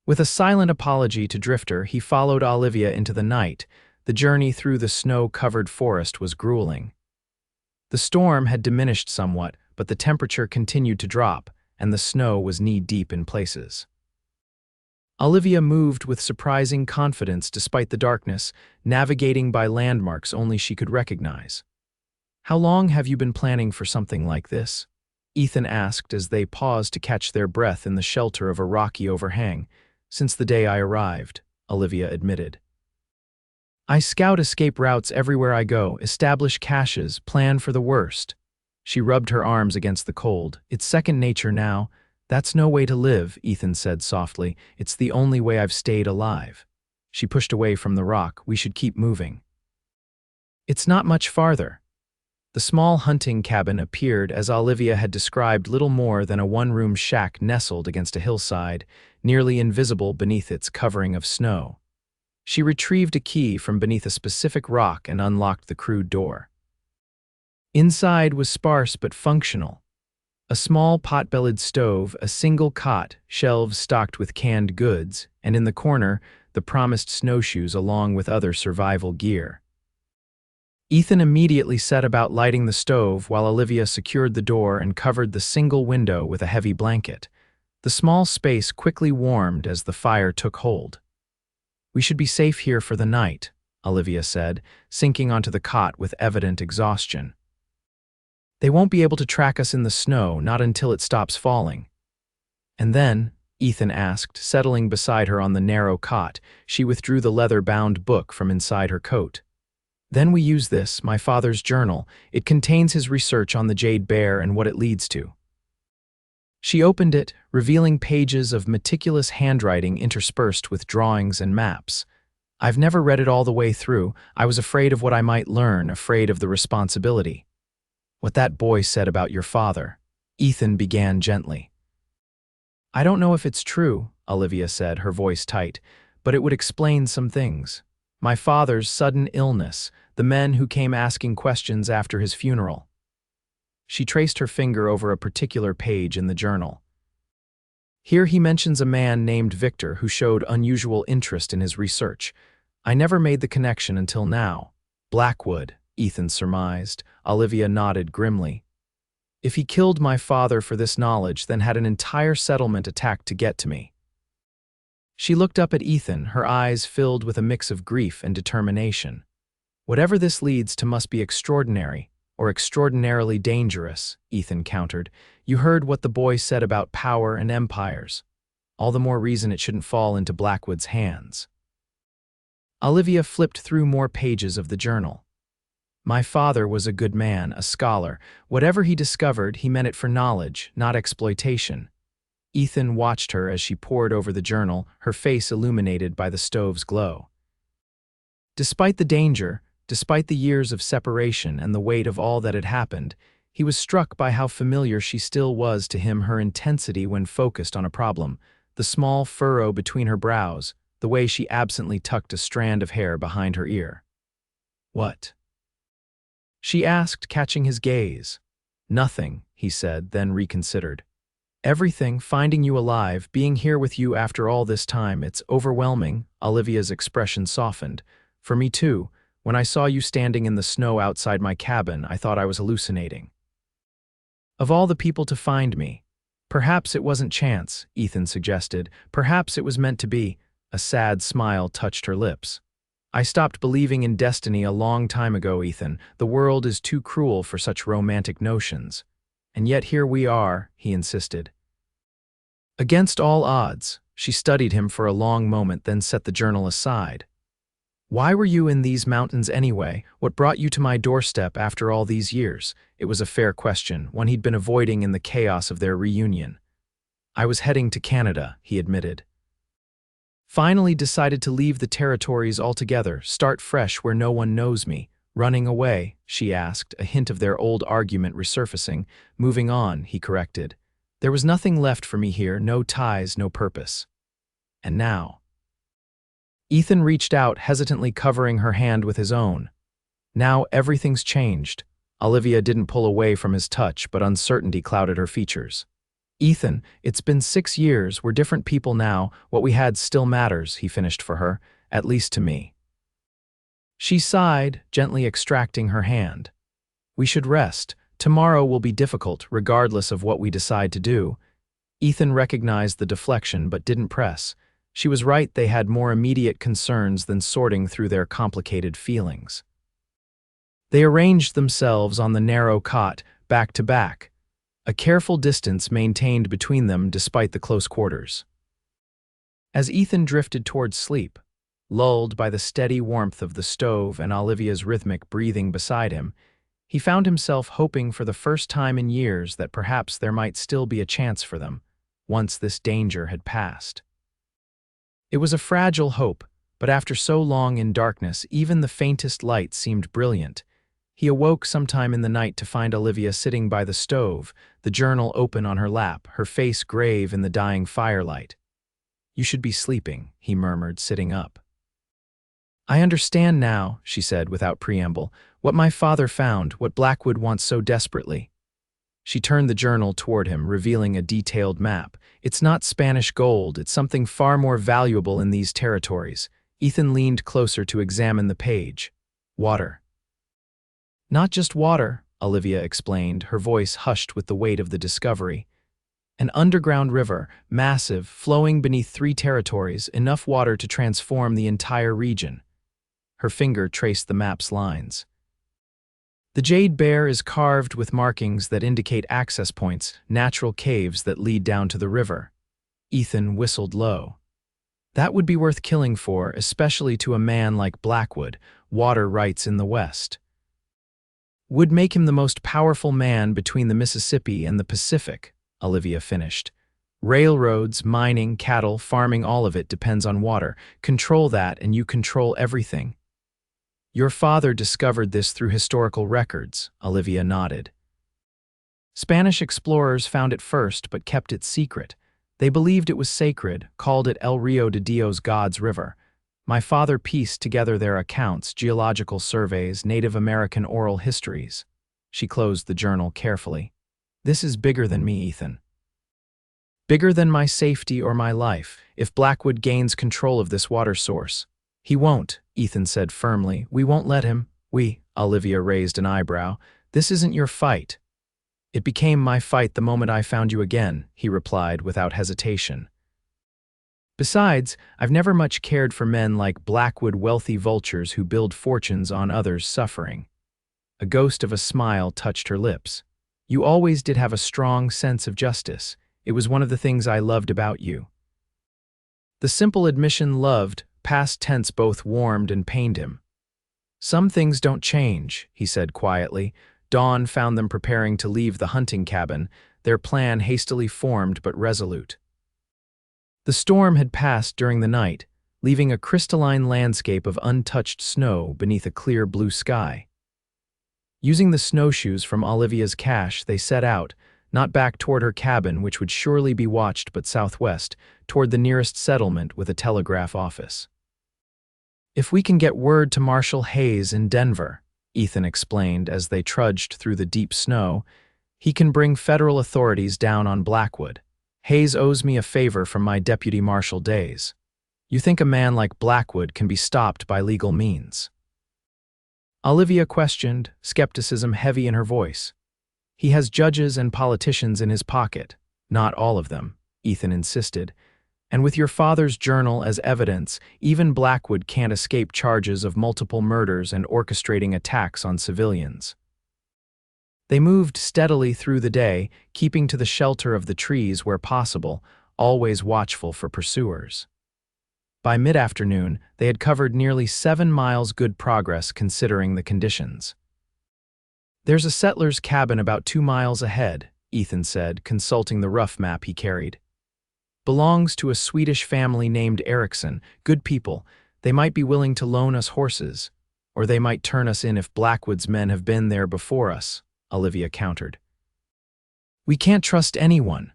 With a silent apology to Drifter, he followed Olivia into the night. The journey through the snow-covered forest was grueling. The storm had diminished somewhat, but the temperature continued to drop, and the snow was knee-deep in places. Olivia moved with surprising confidence despite the darkness, navigating by landmarks only she could recognize. "How long have you been planning for something like this?" Ethan asked as they paused to catch their breath in the shelter of a rocky overhang. "Since the day I arrived," Olivia admitted. "I scout escape routes everywhere I go, establish caches, plan for the worst." She rubbed her arms against the cold. "It's second nature now. That's no way to live," Ethan said softly. "It's the only way I've stayed alive." She pushed away from the rock. "We should keep moving." "It's not much farther." The small hunting cabin appeared as Olivia had described, little more than a one-room shack nestled against a hillside, nearly invisible beneath its covering of snow. She retrieved a key from beneath a specific rock and unlocked the crude door. Inside was sparse but functional. A small pot-bellied stove, a single cot, shelves stocked with canned goods, and in the corner, the promised snowshoes along with other survival gear. Ethan immediately set about lighting the stove while Olivia secured the door and covered the single window with a heavy blanket. The small space quickly warmed as the fire took hold. "We should be safe here for the night," Olivia said, sinking onto the cot with evident exhaustion. "They won't be able to track us in the snow, not until it stops falling." "And then," Ethan asked, settling beside her on the narrow cot, she withdrew the leather-bound book from inside her coat. "Then we use this, my father's journal. It contains his research on the Jade Bear and what it leads to." She opened it, revealing pages of meticulous handwriting interspersed with drawings and maps. "I've never read it all the way through. I was afraid of what I might learn, afraid of the responsibility." "What that boy said about your father," Ethan began gently. "I don't know if it's true," Olivia said, her voice tight, "but it would explain some things. My father's sudden illness, the men who came asking questions after his funeral." She traced her finger over a particular page in the journal. "Here he mentions a man named Victor who showed unusual interest in his research. I never made the connection until now." "Blackwood," Ethan surmised. Olivia nodded grimly. "If he killed my father for this knowledge, then had an entire settlement attacked to get to me." She looked up at Ethan, her eyes filled with a mix of grief and determination. "Whatever this leads to must be extraordinary, or extraordinarily dangerous," Ethan countered. "You heard what the boy said about power and empires. All the more reason it shouldn't fall into Blackwood's hands." Olivia flipped through more pages of the journal. "My father was a good man, a scholar. Whatever he discovered, he meant it for knowledge, not exploitation." Ethan watched her as she pored over the journal, her face illuminated by the stove's glow. Despite the danger, despite the years of separation and the weight of all that had happened, he was struck by how familiar she still was to him, her intensity when focused on a problem, the small furrow between her brows, the way she absently tucked a strand of hair behind her ear. "What?" she asked, catching his gaze. "Nothing," he said, then reconsidered. Everything, finding you alive, being here with you after all this time, it's overwhelming." Olivia's expression softened. "For me too. When I saw you standing in the snow outside my cabin, I thought I was hallucinating. Of all the people to find me." "Perhaps it wasn't chance," Ethan suggested. "Perhaps it was meant to be." A sad smile touched her lips. "I stopped believing in destiny a long time ago, Ethan. The world is too cruel for such romantic notions." "And yet here we are," he insisted. Against all odds, she studied him for a long moment, then set the journal aside. "Why were you in these mountains anyway? What brought you to my doorstep after all these years?" It was a fair question, one he'd been avoiding in the chaos of their reunion. "I was heading to Canada," he admitted. "Finally decided to leave the territories altogether, start fresh where no one knows me." "Running away?" she asked, a hint of their old argument resurfacing. "Moving on," he corrected. "There was nothing left for me here, no ties, no purpose." "And now?" Ethan reached out, hesitantly covering her hand with his own. "Now everything's changed." Olivia didn't pull away from his touch, but uncertainty clouded her features. "Ethan, it's been 6 years, we're different people now, what we had still matters," he finished for her, "at least to me." She sighed, gently extracting her hand. "We should rest. Tomorrow will be difficult, regardless of what we decide to do." Ethan recognized the deflection but didn't press. She was right, they had more immediate concerns than sorting through their complicated feelings. They arranged themselves on the narrow cot, back to back, a careful distance maintained between them despite the close quarters. As Ethan drifted towards sleep, lulled by the steady warmth of the stove and Olivia's rhythmic breathing beside him, he found himself hoping for the first time in years that perhaps there might still be a chance for them, once this danger had passed. It was a fragile hope, but after so long in darkness, even the faintest light seemed brilliant. He awoke sometime in the night to find Olivia sitting by the stove, the journal open on her lap, her face grave in the dying firelight. "You should be sleeping," he murmured, sitting up. "I understand now," she said without preamble, "what my father found, what Blackwood wants so desperately." She turned the journal toward him, revealing a detailed map. "It's not Spanish gold, it's something far more valuable in these territories." Ethan leaned closer to examine the page. "Water." "Not just water," Olivia explained, her voice hushed with the weight of the discovery. "An underground river, massive, flowing beneath 3 territories, enough water to transform the entire region." Her finger traced the map's lines. "The Jade Bear is carved with markings that indicate access points, natural caves that lead down to the river." Ethan whistled low. "That would be worth killing for, especially to a man like Blackwood, water rights in the West. Would make him the most powerful man between the Mississippi and the Pacific," Olivia finished. "Railroads, mining, cattle, farming, all of it depends on water. Control that and you control everything." "Your father discovered this through historical records," Olivia nodded. "Spanish explorers found it first but kept it secret. They believed it was sacred, called it El Rio de Dios, God's River. My father pieced together their accounts, geological surveys, Native American oral histories." She closed the journal carefully. "This is bigger than me, Ethan. Bigger than my safety or my life. If Blackwood gains control of this water source." "He won't," Ethan said firmly. "We won't let him." Olivia raised an eyebrow. "This isn't your fight." "It became my fight the moment I found you again," he replied without hesitation. "Besides, I've never much cared for men like Blackwood, wealthy vultures who build fortunes on others' suffering." A ghost of a smile touched her lips. "You always did have a strong sense of justice. It was one of the things I loved about you." The simple admission, loved, past tense, both warmed and pained him. "Some things don't change," he said quietly. Dawn found them preparing to leave the hunting cabin, their plan hastily formed but resolute. The storm had passed during the night, leaving a crystalline landscape of untouched snow beneath a clear blue sky. Using the snowshoes from Olivia's cache, they set out, not back toward her cabin, which would surely be watched, but southwest, toward the nearest settlement with a telegraph office. "If we can get word to Marshal Hayes in Denver," Ethan explained as they trudged through the deep snow, "he can bring federal authorities down on Blackwood." Hayes owes me a favor from my deputy marshal days. You think a man like Blackwood can be stopped by legal means?" Olivia questioned, skepticism heavy in her voice. "He has judges and politicians in his pocket. Not all of them," Ethan insisted. "And with your father's journal as evidence, even Blackwood can't escape charges of multiple murders and orchestrating attacks on civilians." They moved steadily through the day, keeping to the shelter of the trees where possible, always watchful for pursuers. By mid-afternoon, they had covered nearly 7 miles, good progress considering the conditions. "There's a settler's cabin about 2 miles ahead," Ethan said, consulting the rough map he carried. "Belongs to a Swedish family named Eriksson. Good people. They might be willing to loan us horses, or they might turn us in if Blackwood's men have been there before us," Olivia countered. "We can't trust anyone.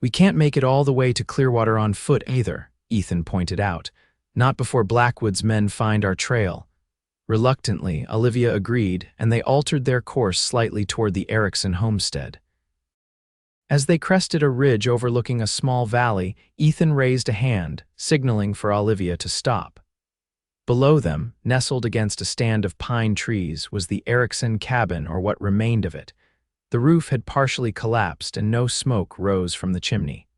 We can't make it all the way to Clearwater on foot either," Ethan pointed out. "Not before Blackwood's men find our trail." Reluctantly, Olivia agreed, and they altered their course slightly toward the Eriksson homestead. As they crested a ridge overlooking a small valley, Ethan raised a hand, signaling for Olivia to stop. Below them, nestled against a stand of pine trees, was the Eriksson cabin, or what remained of it. The roof had partially collapsed and no smoke rose from the chimney.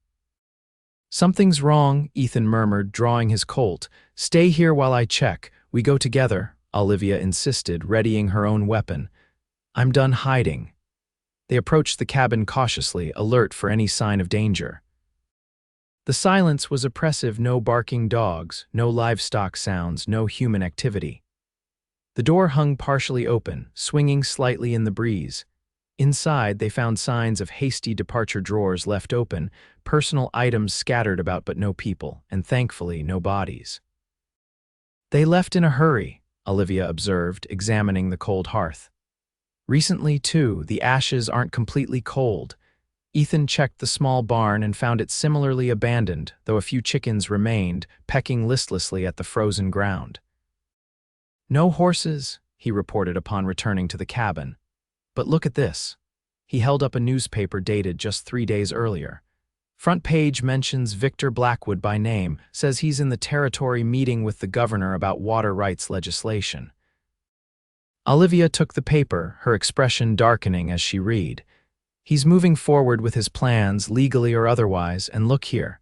"Something's wrong," Ethan murmured, drawing his Colt. "Stay here while I check. We go together," Olivia insisted, readying her own weapon. "I'm done hiding." They approached the cabin cautiously, alert for any sign of danger. The silence was oppressive. No barking dogs, no livestock sounds, no human activity. The door hung partially open, swinging slightly in the breeze. Inside, they found signs of hasty departure, drawers left open, personal items scattered about but no people, and thankfully no bodies. "They left in a hurry," Olivia observed, examining the cold hearth. "Recently, too, the ashes aren't completely cold." Ethan checked the small barn and found it similarly abandoned, though a few chickens remained, pecking listlessly at the frozen ground. "No horses," he reported upon returning to the cabin. "But look at this." He held up a newspaper dated just 3 days earlier. Front page mentions Victor Blackwood by name, says he's in the territory meeting with the governor about water rights legislation. Olivia took the paper, her expression darkening as she read. "He's moving forward with his plans, legally or otherwise, and look here."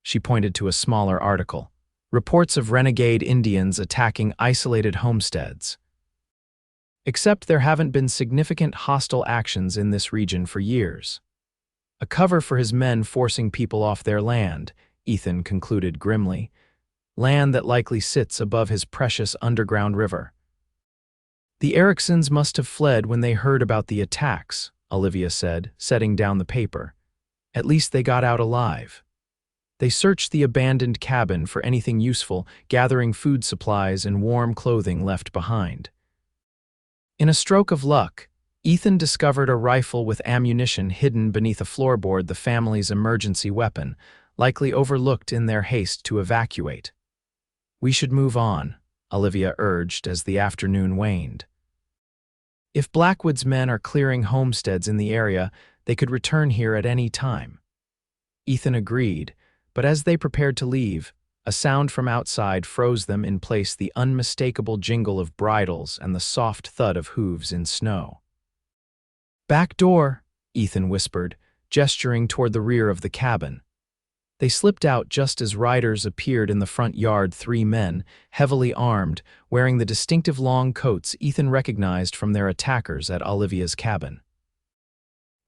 She pointed to a smaller article. "Reports of renegade Indians attacking isolated homesteads." Except there haven't been significant hostile actions in this region for years. A cover for his men forcing people off their land, Ethan concluded grimly. Land that likely sits above his precious underground river. "The Erikssons must have fled when they heard about the attacks," Olivia said, setting down the paper. "At least they got out alive." They searched the abandoned cabin for anything useful, gathering food supplies and warm clothing left behind. In a stroke of luck, Ethan discovered a rifle with ammunition hidden beneath a floorboard, the family's emergency weapon, likely overlooked in their haste to evacuate. "We should move on," Olivia urged as the afternoon waned. "If Blackwood's men are clearing homesteads in the area, they could return here at any time." Ethan agreed, but as they prepared to leave, a sound from outside froze them in place, the unmistakable jingle of bridles and the soft thud of hooves in snow. "Back door," Ethan whispered, gesturing toward the rear of the cabin. They slipped out just as riders appeared in the front yard, 3 men, heavily armed, wearing the distinctive long coats Ethan recognized from their attackers at Olivia's cabin.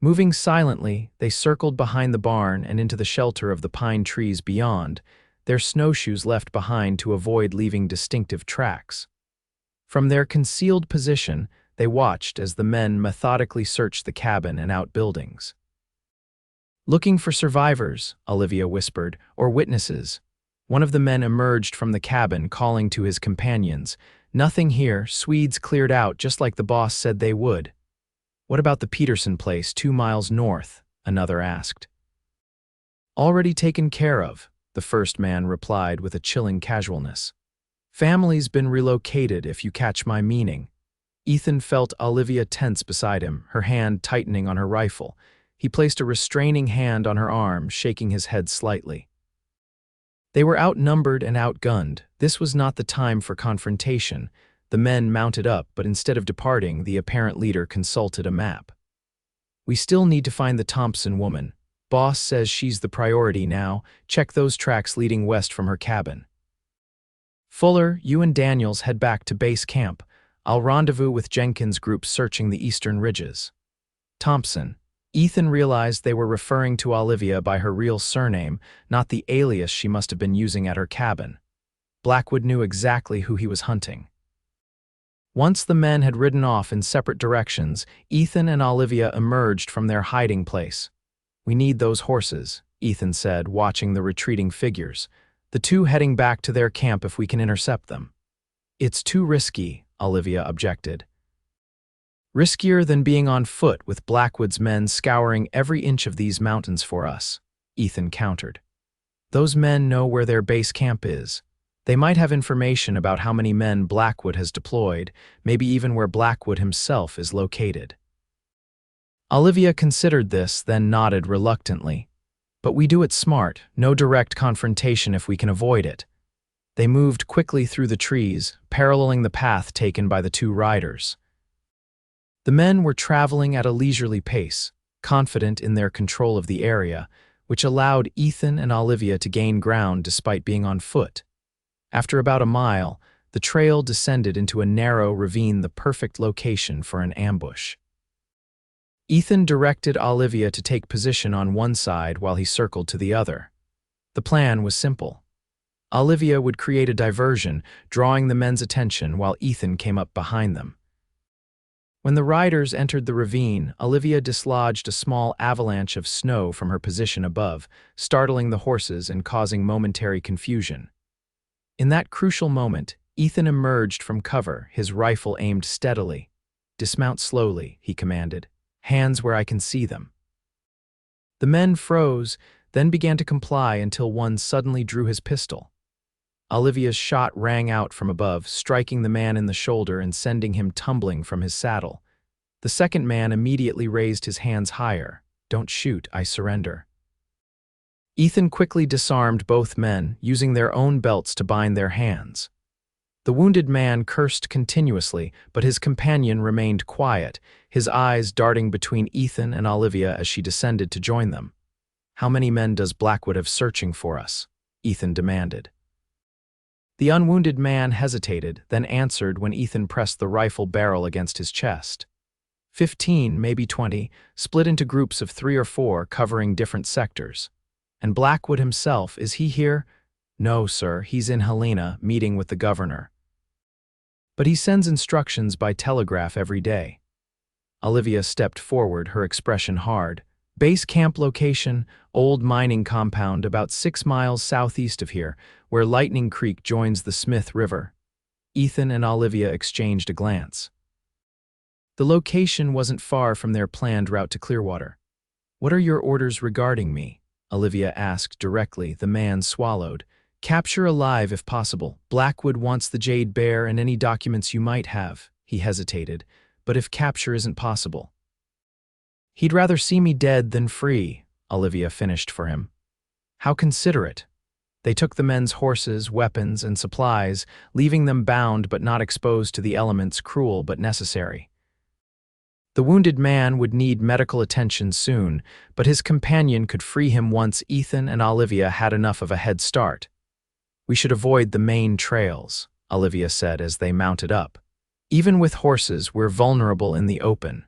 Moving silently, they circled behind the barn and into the shelter of the pine trees beyond, their snowshoes left behind to avoid leaving distinctive tracks. From their concealed position, they watched as the men methodically searched the cabin and outbuildings. "Looking for survivors," Olivia whispered, "or witnesses." One of the men emerged from the cabin, calling to his companions. "Nothing here. Swedes cleared out just like the boss said they would." "What about the Peterson place 2 miles north?" another asked. "Already taken care of," the first man replied with a chilling casualness. "Family's been relocated, if you catch my meaning." Ethan felt Olivia tense beside him, her hand tightening on her rifle. He placed a restraining hand on her arm, shaking his head slightly. They were outnumbered and outgunned. This was not the time for confrontation. The men mounted up, but instead of departing, the apparent leader consulted a map. "We still need to find the Thompson woman. Boss says she's the priority now. Check those tracks leading west from her cabin. Fuller, you and Daniels head back to base camp. I'll rendezvous with Jenkins' group searching the eastern ridges." Thompson. Ethan realized they were referring to Olivia by her real surname, not the alias she must have been using at her cabin. Blackwood knew exactly who he was hunting. Once the men had ridden off in separate directions, Ethan and Olivia emerged from their hiding place. "We need those horses," Ethan said, watching the retreating figures. "The two heading back to their camp if we can intercept them." "It's too risky," Olivia objected. "Riskier than being on foot with Blackwood's men scouring every inch of these mountains for us," Ethan countered. "Those men know where their base camp is. They might have information about how many men Blackwood has deployed, maybe even where Blackwood himself is located." Olivia considered this, then nodded reluctantly. "But we do it smart, no direct confrontation if we can avoid it." They moved quickly through the trees, paralleling the path taken by the two riders. The men were traveling at a leisurely pace, confident in their control of the area, which allowed Ethan and Olivia to gain ground despite being on foot. After about a mile, the trail descended into a narrow ravine, the perfect location for an ambush. Ethan directed Olivia to take position on one side while he circled to the other. The plan was simple. Olivia would create a diversion, drawing the men's attention while Ethan came up behind them. When the riders entered the ravine, Olivia dislodged a small avalanche of snow from her position above, startling the horses and causing momentary confusion. In that crucial moment, Ethan emerged from cover, his rifle aimed steadily. "Dismount slowly," he commanded. "Hands where I can see them." The men froze, then began to comply until one suddenly drew his pistol. Olivia's shot rang out from above, striking the man in the shoulder and sending him tumbling from his saddle. The second man immediately raised his hands higher. "Don't shoot, I surrender." Ethan quickly disarmed both men, using their own belts to bind their hands. The wounded man cursed continuously, but his companion remained quiet, his eyes darting between Ethan and Olivia as she descended to join them. "How many men does Blackwood have searching for us?" Ethan demanded. The unwounded man hesitated, then answered when Ethan pressed the rifle barrel against his chest. 15, maybe 20, split into groups of 3 or 4, covering different sectors. "And Blackwood himself, is he here?" "No, sir, he's in Helena, meeting with the governor. But he sends instructions by telegraph every day." Olivia stepped forward, her expression hard. "Base camp location, old mining compound about 6 miles southeast of here, where Lightning Creek joins the Smith River." Ethan and Olivia exchanged a glance. The location wasn't far from their planned route to Clearwater. "What are your orders regarding me?" Olivia asked directly. The man swallowed. "Capture alive if possible. Blackwood wants the Jade Bear and any documents you might have." He hesitated. "But if capture isn't possible?" "He'd rather see me dead than free," Olivia finished for him. "How considerate." They took the men's horses, weapons, and supplies, leaving them bound but not exposed to the elements, cruel but necessary. The wounded man would need medical attention soon, but his companion could free him once Ethan and Olivia had enough of a head start. "We should avoid the main trails," Olivia said as they mounted up. "Even with horses, we're vulnerable in the open."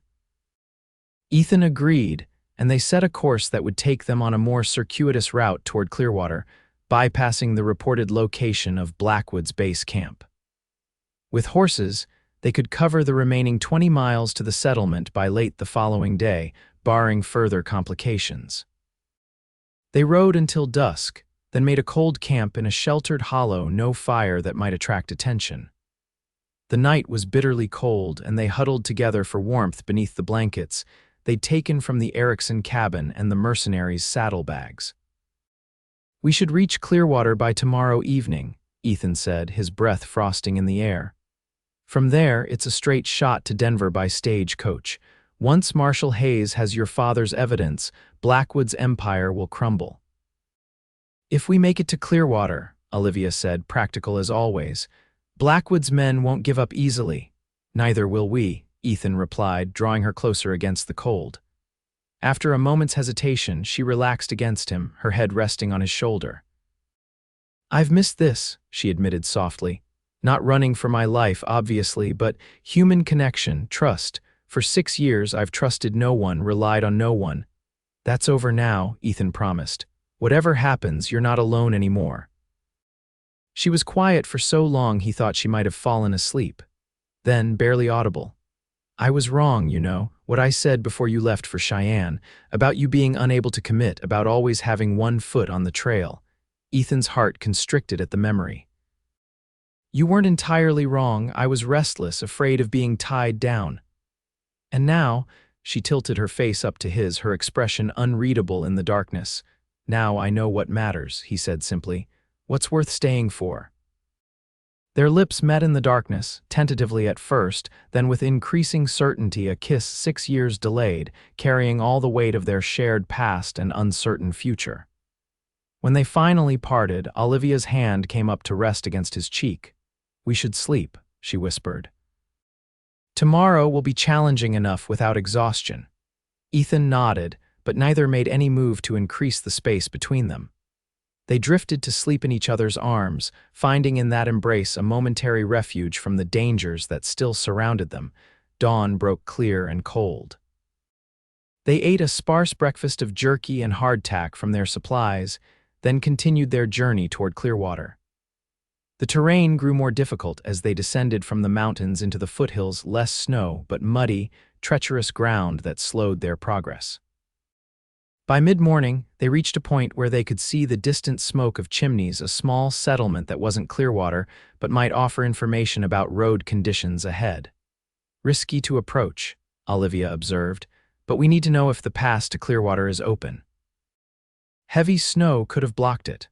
Ethan agreed, and they set a course that would take them on a more circuitous route toward Clearwater, bypassing the reported location of Blackwood's base camp. With horses, they could cover the remaining 20 miles to the settlement by late the following day, barring further complications. They rode until dusk, then made a cold camp in a sheltered hollow, no fire that might attract attention. The night was bitterly cold, and they huddled together for warmth beneath the blankets they'd taken from the Erickson cabin and the mercenaries' saddlebags. "We should reach Clearwater by tomorrow evening," Ethan said, his breath frosting in the air. "From there, it's a straight shot to Denver by stagecoach. Once Marshal Hayes has your father's evidence, Blackwood's empire will crumble. If we make it to Clearwater, Olivia said, practical as always, Blackwood's men won't give up easily. Neither will we, Ethan replied, drawing her closer against the cold. After a moment's hesitation, she relaxed against him, her head resting on his shoulder. I've missed this, she admitted softly. Not running for my life, obviously, but human connection, trust. For 6 years, I've trusted no one, relied on no one. That's over now, Ethan promised. Whatever happens, you're not alone anymore. She was quiet for so long he thought she might have fallen asleep. Then, barely audible. I was wrong, you know, what I said before you left for Cheyenne, about you being unable to commit, about always having one foot on the trail. Ethan's heart constricted at the memory. You weren't entirely wrong. I was restless, afraid of being tied down. And now, she tilted her face up to his, her expression unreadable in the darkness. Now I know what matters, he said simply. What's worth staying for? Their lips met in the darkness, tentatively at first, then with increasing certainty a kiss 6 years delayed, carrying all the weight of their shared past and uncertain future. When they finally parted, Olivia's hand came up to rest against his cheek. We should sleep, she whispered. Tomorrow will be challenging enough without exhaustion. Ethan nodded, but neither made any move to increase the space between them. They drifted to sleep in each other's arms, finding in that embrace a momentary refuge from the dangers that still surrounded them. Dawn broke clear and cold. They ate a sparse breakfast of jerky and hardtack from their supplies, then continued their journey toward Clearwater. The terrain grew more difficult as they descended from the mountains into the foothills, less snow, but muddy, treacherous ground that slowed their progress. By mid-morning, they reached a point where they could see the distant smoke of chimneys, a small settlement that wasn't Clearwater, but might offer information about road conditions ahead. Risky to approach, Olivia observed, but we need to know if the pass to Clearwater is open. Heavy snow could have blocked it.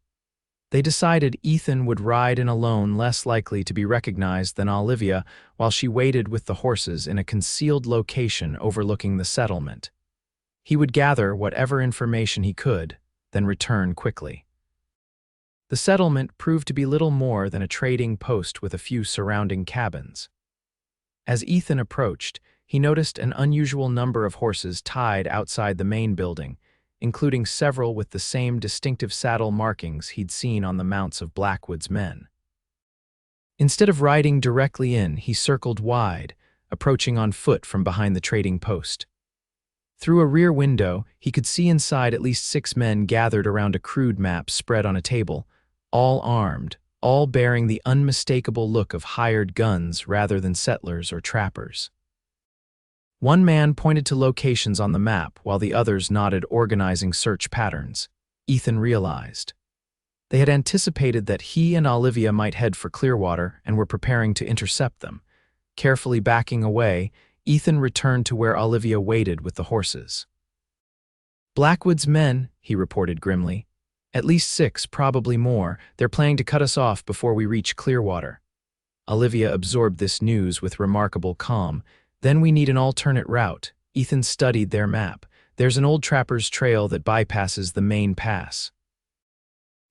They decided Ethan would ride in alone, less likely to be recognized than Olivia, while she waited with the horses in a concealed location overlooking the settlement. He would gather whatever information he could, then return quickly. The settlement proved to be little more than a trading post with a few surrounding cabins. As Ethan approached, he noticed an unusual number of horses tied outside the main building, including several with the same distinctive saddle markings he'd seen on the mounts of Blackwood's men. Instead of riding directly in, he circled wide, approaching on foot from behind the trading post. Through a rear window, he could see inside at least 6 men gathered around a crude map spread on a table, all armed, all bearing the unmistakable look of hired guns rather than settlers or trappers. One man pointed to locations on the map while the others nodded, organizing search patterns. Ethan realized. They had anticipated that he and Olivia might head for Clearwater and were preparing to intercept them. Carefully backing away, Ethan returned to where Olivia waited with the horses. Blackwood's men, he reported grimly. At least 6, probably more. They're planning to cut us off before we reach Clearwater. Olivia absorbed this news with remarkable calm. Then we need an alternate route. Ethan studied their map. There's an old trapper's trail that bypasses the main pass.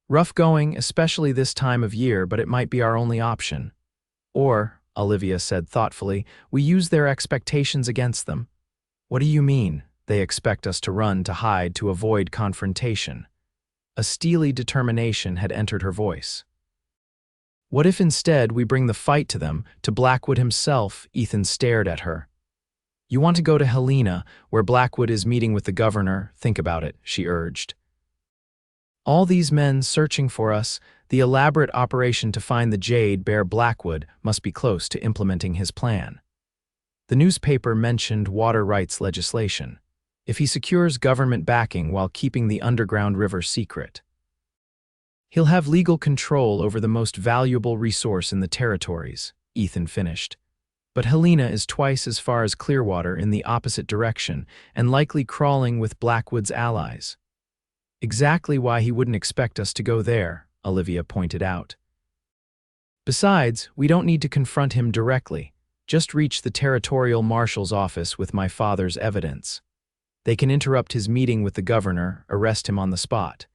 Rough going, especially this time of year, but it might be our only option. Or, Olivia said thoughtfully, we use their expectations against them. What do you mean? They expect us to run, to hide, to avoid confrontation. A steely determination had entered her voice. What if instead we bring the fight to them, to Blackwood himself? Ethan stared at her. You want to go to Helena, where Blackwood is meeting with the governor? Think about it, she urged. All these men searching for us, the elaborate operation to find the Jade Bear Blackwood must be close to implementing his plan. The newspaper mentioned water rights legislation. If he secures government backing while keeping the underground river secret, he'll have legal control over the most valuable resource in the territories, Ethan finished. But Helena is twice as far as Clearwater in the opposite direction and likely crawling with Blackwood's allies. Exactly why he wouldn't expect us to go there, Olivia pointed out. Besides, we don't need to confront him directly. Just reached the territorial marshal's office with my father's evidence. They can interrupt his meeting with the governor, arrest him on the spot.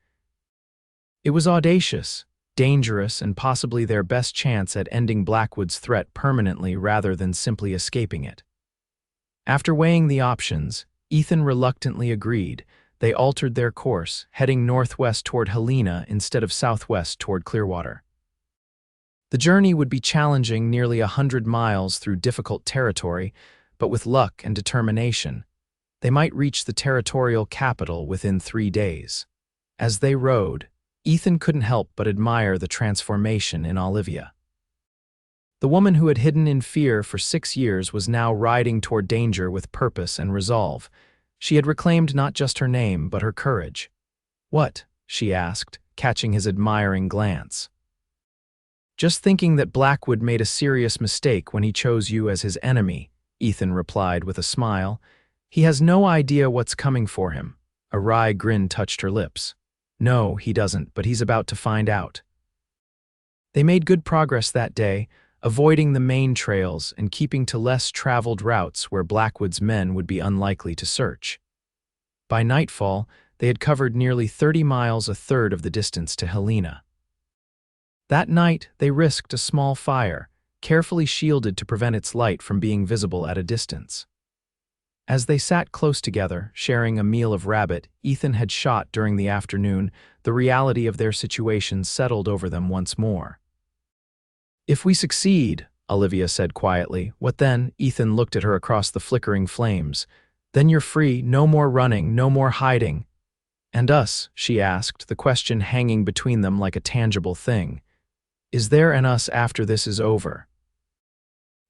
It was audacious, dangerous, and possibly their best chance at ending Blackwood's threat permanently rather than simply escaping it. After weighing the options, Ethan reluctantly agreed. They altered their course, heading northwest toward Helena instead of southwest toward Clearwater. The journey would be challenging, nearly 100 miles through difficult territory, but with luck and determination, they might reach the territorial capital within 3 days. As they rode, Ethan couldn't help but admire the transformation in Olivia. The woman who had hidden in fear for 6 years was now riding toward danger with purpose and resolve. She had reclaimed not just her name, but her courage. "What?" she asked, catching his admiring glance. "Just thinking that Blackwood made a serious mistake when he chose you as his enemy," Ethan replied with a smile. "He has no idea what's coming for him." A wry grin touched her lips. "No, he doesn't, but he's about to find out." They made good progress that day, avoiding the main trails and keeping to less traveled routes where Blackwood's men would be unlikely to search. By nightfall, they had covered nearly 30 miles, a third of the distance to Helena. That night, they risked a small fire, carefully shielded to prevent its light from being visible at a distance. As they sat close together, sharing a meal of rabbit Ethan had shot during the afternoon, the reality of their situation settled over them once more. "If we succeed," Olivia said quietly, "what then?" Ethan looked at her across the flickering flames. "Then you're free, no more running, no more hiding." "And us?" she asked, the question hanging between them like a tangible thing. "Is there an us after this is over?"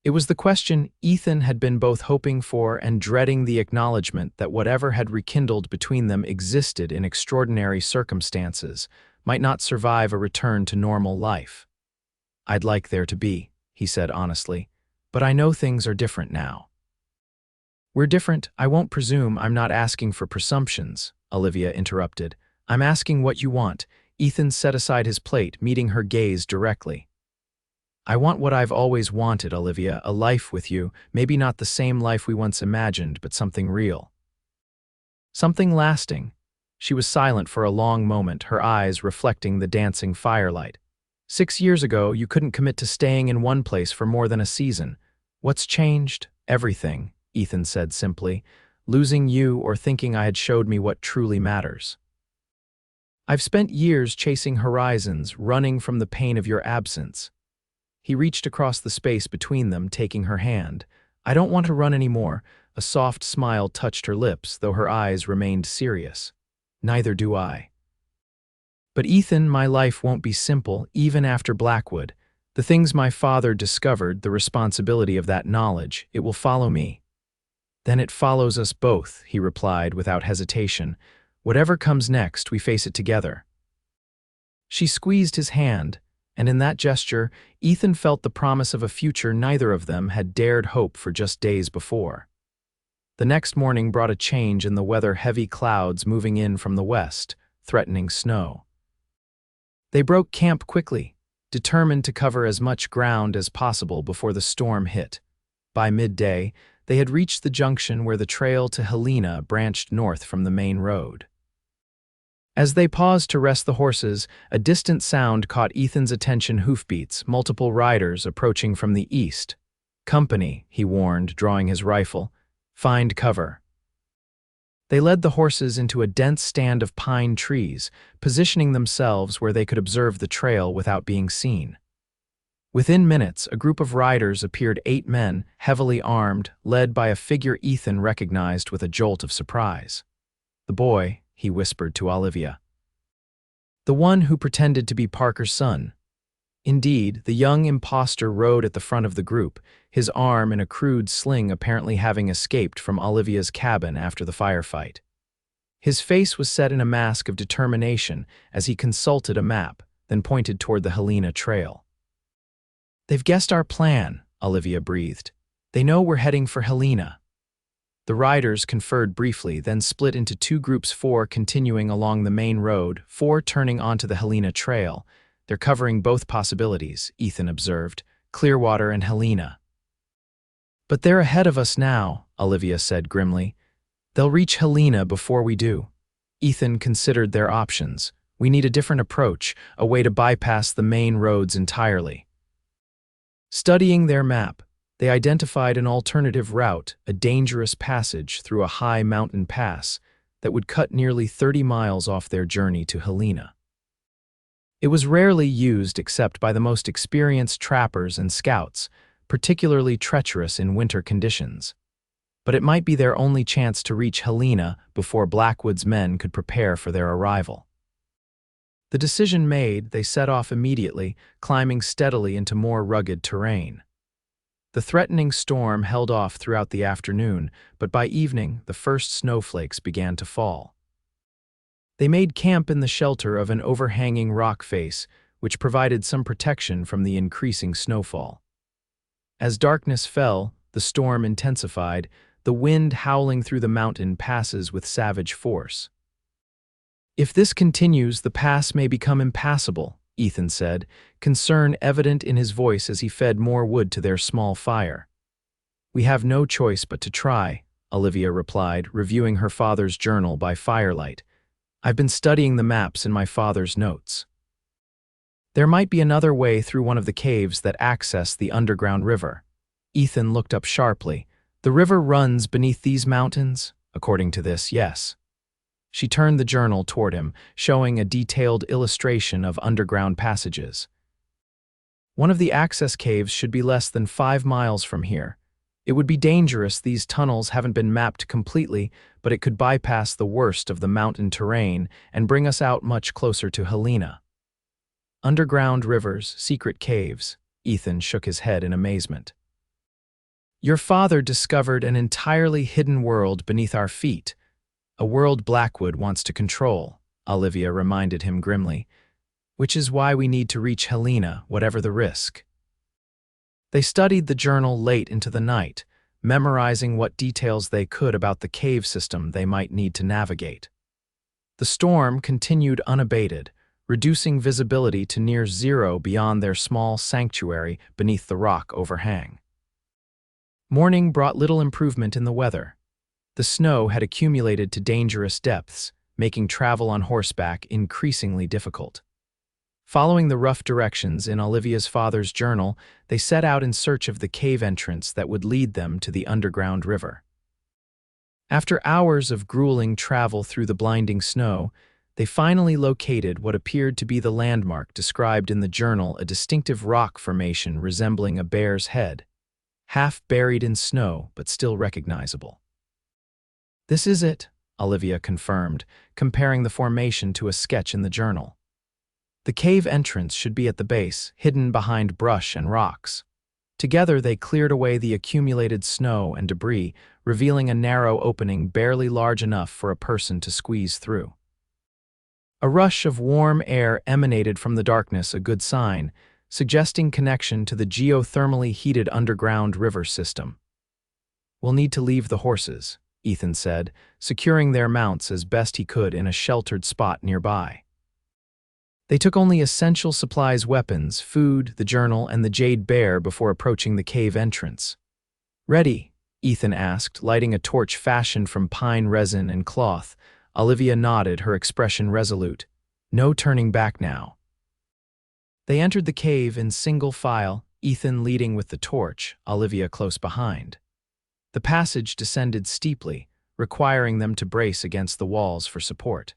It was the question Ethan had been both hoping for and dreading, the acknowledgement that whatever had rekindled between them existed in extraordinary circumstances, might not survive a return to normal life. "I'd like there to be," he said honestly, "but I know things are different now." "We're different. I won't presume. I'm not asking for presumptions," Olivia interrupted. "I'm asking what you want." Ethan set aside his plate, meeting her gaze directly. "I want what I've always wanted, Olivia, a life with you, maybe not the same life we once imagined, but something real. Something lasting." She was silent for a long moment, her eyes reflecting the dancing firelight. "6 years ago, you couldn't commit to staying in one place for more than a season. What's changed?" "Everything," Ethan said simply. "Losing you or thinking I had showed me what truly matters. I've spent years chasing horizons, running from the pain of your absence." He reached across the space between them, taking her hand. "I don't want to run anymore." A soft smile touched her lips, though her eyes remained serious. "Neither do I. But Ethan, my life won't be simple, even after Blackwood. The things my father discovered, the responsibility of that knowledge, it will follow me." "Then it follows us both," he replied without hesitation. "Whatever comes next, we face it together." She squeezed his hand, and in that gesture, Ethan felt the promise of a future neither of them had dared hope for just days before. The next morning brought a change in the weather, heavy clouds moving in from the west, threatening snow. They broke camp quickly, determined to cover as much ground as possible before the storm hit. By midday, they had reached the junction where the trail to Helena branched north from the main road. As they paused to rest the horses, a distant sound caught Ethan's attention: hoofbeats, multiple riders approaching from the east. "Company," he warned, drawing his rifle. "Find cover." They led the horses into a dense stand of pine trees, positioning themselves where they could observe the trail without being seen. Within minutes, a group of riders appeared, 8 men, heavily armed, led by a figure Ethan recognized with a jolt of surprise. "The boy," he whispered to Olivia. "The one who pretended to be Parker's son." Indeed, the young impostor rode at the front of the group, his arm in a crude sling, apparently having escaped from Olivia's cabin after the firefight. His face was set in a mask of determination as he consulted a map, then pointed toward the Helena trail. "They've guessed our plan," Olivia breathed. "They know we're heading for Helena." The riders conferred briefly, then split into 2 groups, 4 continuing along the main road, 4 turning onto the Helena trail. "They're covering both possibilities," Ethan observed, "Clearwater and Helena." But they're ahead of us now, Olivia said grimly. They'll reach Helena before we do. Ethan considered their options. We need a different approach, a way to bypass the main roads entirely. Studying their map, they identified an alternative route, a dangerous passage through a high mountain pass that would cut nearly 30 miles off their journey to Helena. It was rarely used except by the most experienced trappers and scouts, particularly treacherous in winter conditions. But it might be their only chance to reach Helena before Blackwood's men could prepare for their arrival. The decision made, they set off immediately, climbing steadily into more rugged terrain. The threatening storm held off throughout the afternoon, but by evening the first snowflakes began to fall. They made camp in the shelter of an overhanging rock face, which provided some protection from the increasing snowfall. As darkness fell, the storm intensified, the wind howling through the mountain passes with savage force. If this continues, the pass may become impassable, Ethan said, concern evident in his voice as he fed more wood to their small fire. We have no choice but to try, Olivia replied, reviewing her father's journal by firelight. I've been studying the maps in my father's notes. There might be another way through one of the caves that access the underground river. Ethan looked up sharply. The river runs beneath these mountains? According to this, yes. She turned the journal toward him, showing a detailed illustration of underground passages. One of the access caves should be less than 5 miles from here. It would be dangerous, these tunnels haven't been mapped completely, but it could bypass the worst of the mountain terrain and bring us out much closer to Helena. Underground rivers, secret caves. Ethan shook his head in amazement. Your father discovered an entirely hidden world beneath our feet. A world Blackwood wants to control, Olivia reminded him grimly, which is why we need to reach Helena, whatever the risk. They studied the journal late into the night, memorizing what details they could about the cave system they might need to navigate. The storm continued unabated, reducing visibility to near zero beyond their small sanctuary beneath the rock overhang. Morning brought little improvement in the weather. The snow had accumulated to dangerous depths, making travel on horseback increasingly difficult. Following the rough directions in Olivia's father's journal, they set out in search of the cave entrance that would lead them to the underground river. After hours of grueling travel through the blinding snow, they finally located what appeared to be the landmark described in the journal, a distinctive rock formation resembling a bear's head, half buried in snow but still recognizable. This is it, Olivia confirmed, comparing the formation to a sketch in the journal. The cave entrance should be at the base, hidden behind brush and rocks. Together they cleared away the accumulated snow and debris, revealing a narrow opening barely large enough for a person to squeeze through. A rush of warm air emanated from the darkness, a good sign, suggesting connection to the geothermally heated underground river system. We'll need to leave the horses, Ethan said, securing their mounts as best he could in a sheltered spot nearby. They took only essential supplies, weapons, food, the journal, and the jade bear before approaching the cave entrance. Ready? Ethan asked, lighting a torch fashioned from pine resin and cloth. Olivia nodded, her expression resolute. No turning back now. They entered the cave in single file, Ethan leading with the torch, Olivia close behind. The passage descended steeply, requiring them to brace against the walls for support.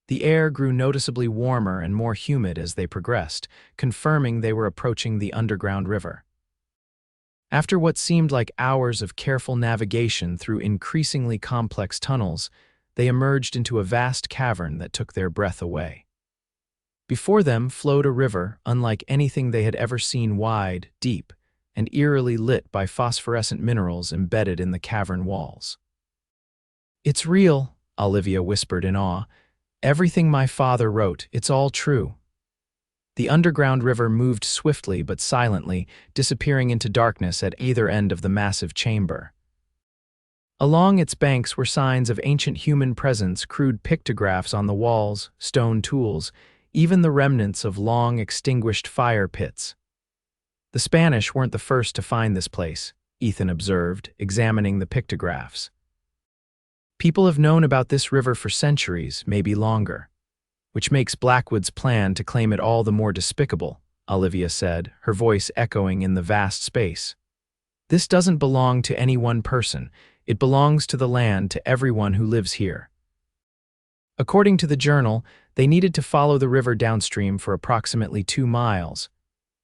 The air grew noticeably warmer and more humid as they progressed, confirming they were approaching the underground river. After what seemed like hours of careful navigation through increasingly complex tunnels, they emerged into a vast cavern that took their breath away. Before them flowed a river unlike anything they had ever seen, wide, deep, and eerily lit by phosphorescent minerals embedded in the cavern walls. It's real, Olivia whispered in awe. Everything my father wrote, it's all true. The underground river moved swiftly but silently, disappearing into darkness at either end of the massive chamber. Along its banks were signs of ancient human presence, crude pictographs on the walls, stone tools, even the remnants of long-extinguished fire pits. The Spanish weren't the first to find this place, Ethan observed, examining the pictographs. People have known about this river for centuries, maybe longer, which makes Blackwood's plan to claim it all the more despicable, Olivia said, her voice echoing in the vast space. This doesn't belong to any one person. It belongs to the land, to everyone who lives here. According to the journal, they needed to follow the river downstream for approximately 2 miles,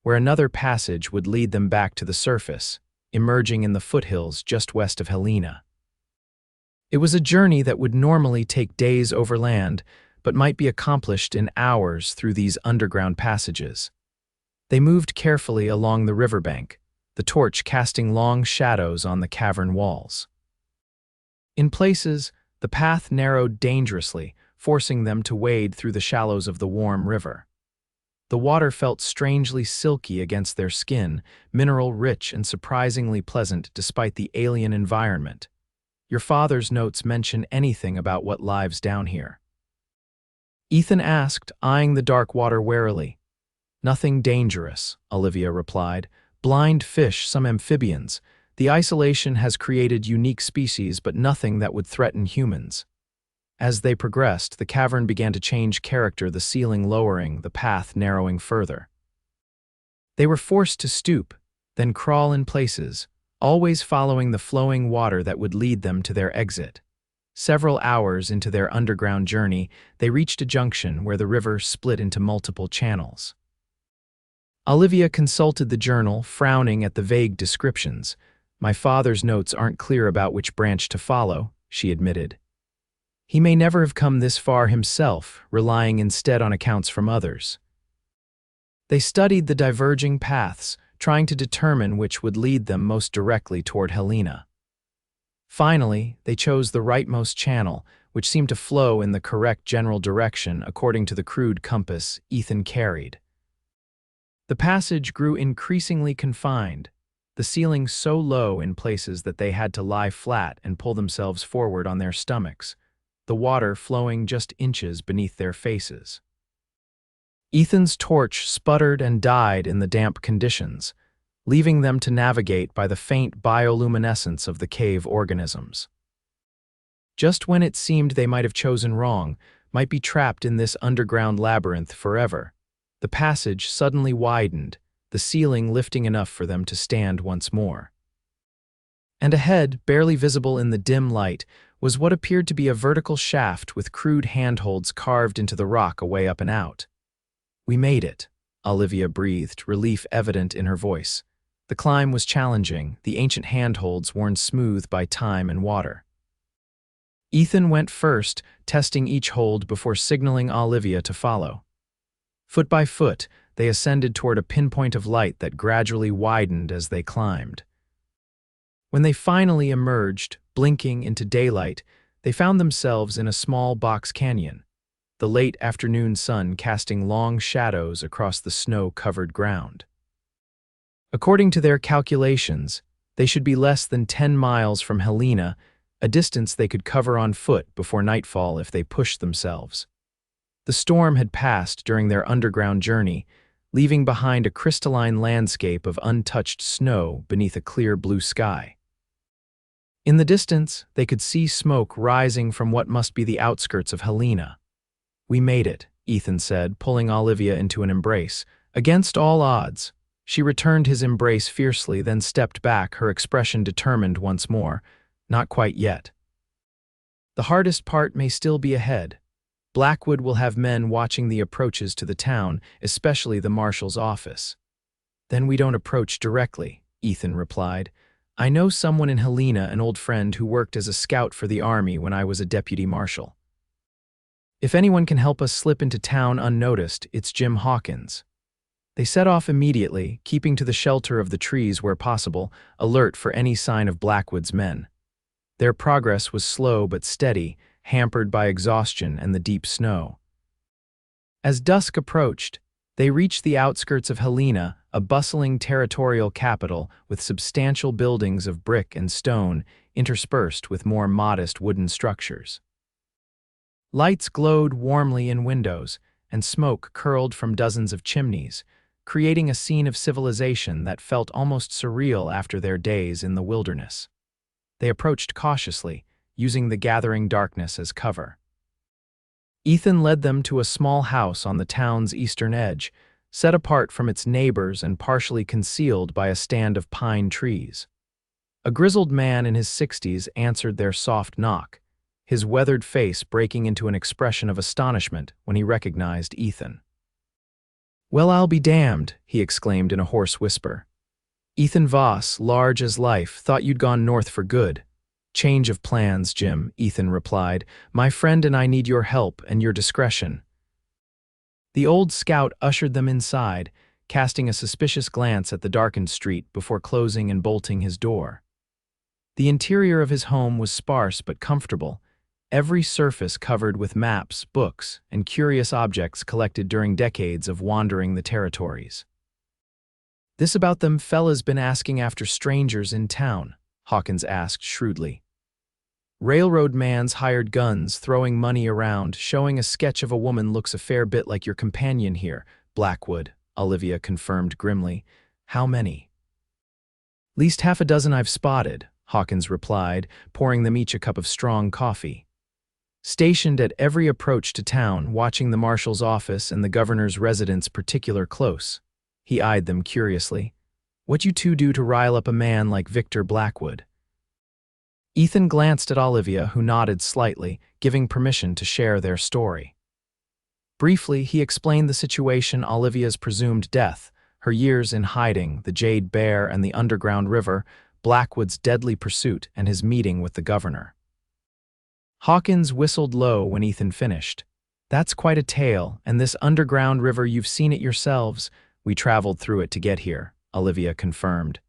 where another passage would lead them back to the surface, emerging in the foothills just west of Helena. It was a journey that would normally take days overland, but might be accomplished in hours through these underground passages. They moved carefully along the riverbank, the torch casting long shadows on the cavern walls. In places, the path narrowed dangerously, forcing them to wade through the shallows of the warm river. The water felt strangely silky against their skin, mineral-rich and surprisingly pleasant despite the alien environment. Your father's notes mention anything about what lives down here? Ethan asked, eyeing the dark water warily. Nothing dangerous, Olivia replied. Blind fish, some amphibians. The isolation has created unique species, but nothing that would threaten humans. As they progressed, the cavern began to change character, the ceiling lowering, the path narrowing further. They were forced to stoop, then crawl in places, always following the flowing water that would lead them to their exit. Several hours into their underground journey, they reached a junction where the river split into multiple channels. Olivia consulted the journal, frowning at the vague descriptions. My father's notes aren't clear about which branch to follow, she admitted. He may never have come this far himself, relying instead on accounts from others. They studied the diverging paths, trying to determine which would lead them most directly toward Helena. Finally, they chose the rightmost channel, which seemed to flow in the correct general direction according to the crude compass Ethan carried. The passage grew increasingly confined, the ceiling so low in places that they had to lie flat and pull themselves forward on their stomachs, the water flowing just inches beneath their faces. Ethan's torch sputtered and died in the damp conditions, leaving them to navigate by the faint bioluminescence of the cave organisms. Just when it seemed they might have chosen wrong, might be trapped in this underground labyrinth forever, the passage suddenly widened, the ceiling lifting enough for them to stand once more. And ahead, barely visible in the dim light, was what appeared to be a vertical shaft with crude handholds carved into the rock away up and out. We made it, Olivia breathed, relief evident in her voice. The climb was challenging, the ancient handholds worn smooth by time and water. Ethan went first, testing each hold before signaling Olivia to follow. Foot by foot, they ascended toward a pinpoint of light that gradually widened as they climbed. When they finally emerged, blinking into daylight, they found themselves in a small box canyon, the late afternoon sun casting long shadows across the snow-covered ground. According to their calculations, they should be less than 10 miles from Helena, a distance they could cover on foot before nightfall if they pushed themselves. The storm had passed during their underground journey, leaving behind a crystalline landscape of untouched snow beneath a clear blue sky. In the distance, they could see smoke rising from what must be the outskirts of Helena. We made it, Ethan said, pulling Olivia into an embrace. Against all odds, she returned his embrace fiercely, then stepped back, her expression determined once more. Not quite yet. The hardest part may still be ahead. Blackwood will have men watching the approaches to the town, especially the marshal's office. Then we don't approach directly, Ethan replied. I know someone in Helena, an old friend who worked as a scout for the army when I was a deputy marshal. If anyone can help us slip into town unnoticed, it's Jim Hawkins. They set off immediately, keeping to the shelter of the trees where possible, alert for any sign of Blackwood's men. Their progress was slow but steady, hampered by exhaustion and the deep snow. As dusk approached, they reached the outskirts of Helena, a bustling territorial capital with substantial buildings of brick and stone interspersed with more modest wooden structures. Lights glowed warmly in windows, and smoke curled from dozens of chimneys, creating a scene of civilization that felt almost surreal after their days in the wilderness. They approached cautiously, using the gathering darkness as cover. Ethan led them to a small house on the town's eastern edge, set apart from its neighbors and partially concealed by a stand of pine trees. A grizzled man in his 60s answered their soft knock, his weathered face breaking into an expression of astonishment when he recognized Ethan. "Well, I'll be damned," he exclaimed in a hoarse whisper. "Ethan Voss, large as life, thought you'd gone north for good." "Change of plans, Jim," Ethan replied. "My friend and I need your help and your discretion." The old scout ushered them inside, casting a suspicious glance at the darkened street before closing and bolting his door. The interior of his home was sparse but comfortable, every surface covered with maps, books, and curious objects collected during decades of wandering the territories. "This about them fellas been asking after strangers in town?" Hawkins asked shrewdly. "Railroad man's hired guns, throwing money around, showing a sketch of a woman looks a fair bit like your companion here, Blackwood," Olivia confirmed grimly. "How many?" "Least half a dozen I've spotted," Hawkins replied, pouring them each a cup of strong coffee. "Stationed at every approach to town, watching the marshal's office and the governor's residence particular close." He eyed them curiously. "What you two do to rile up a man like Victor Blackwood?" Ethan glanced at Olivia, who nodded slightly, giving permission to share their story. Briefly, he explained the situation: Olivia's presumed death, her years in hiding, the Jade Bear and the underground river, Blackwood's deadly pursuit, and his meeting with the governor. Hawkins whistled low when Ethan finished. "That's quite a tale, and this underground river, you've seen it yourselves. We traveled through it to get here," Olivia confirmed.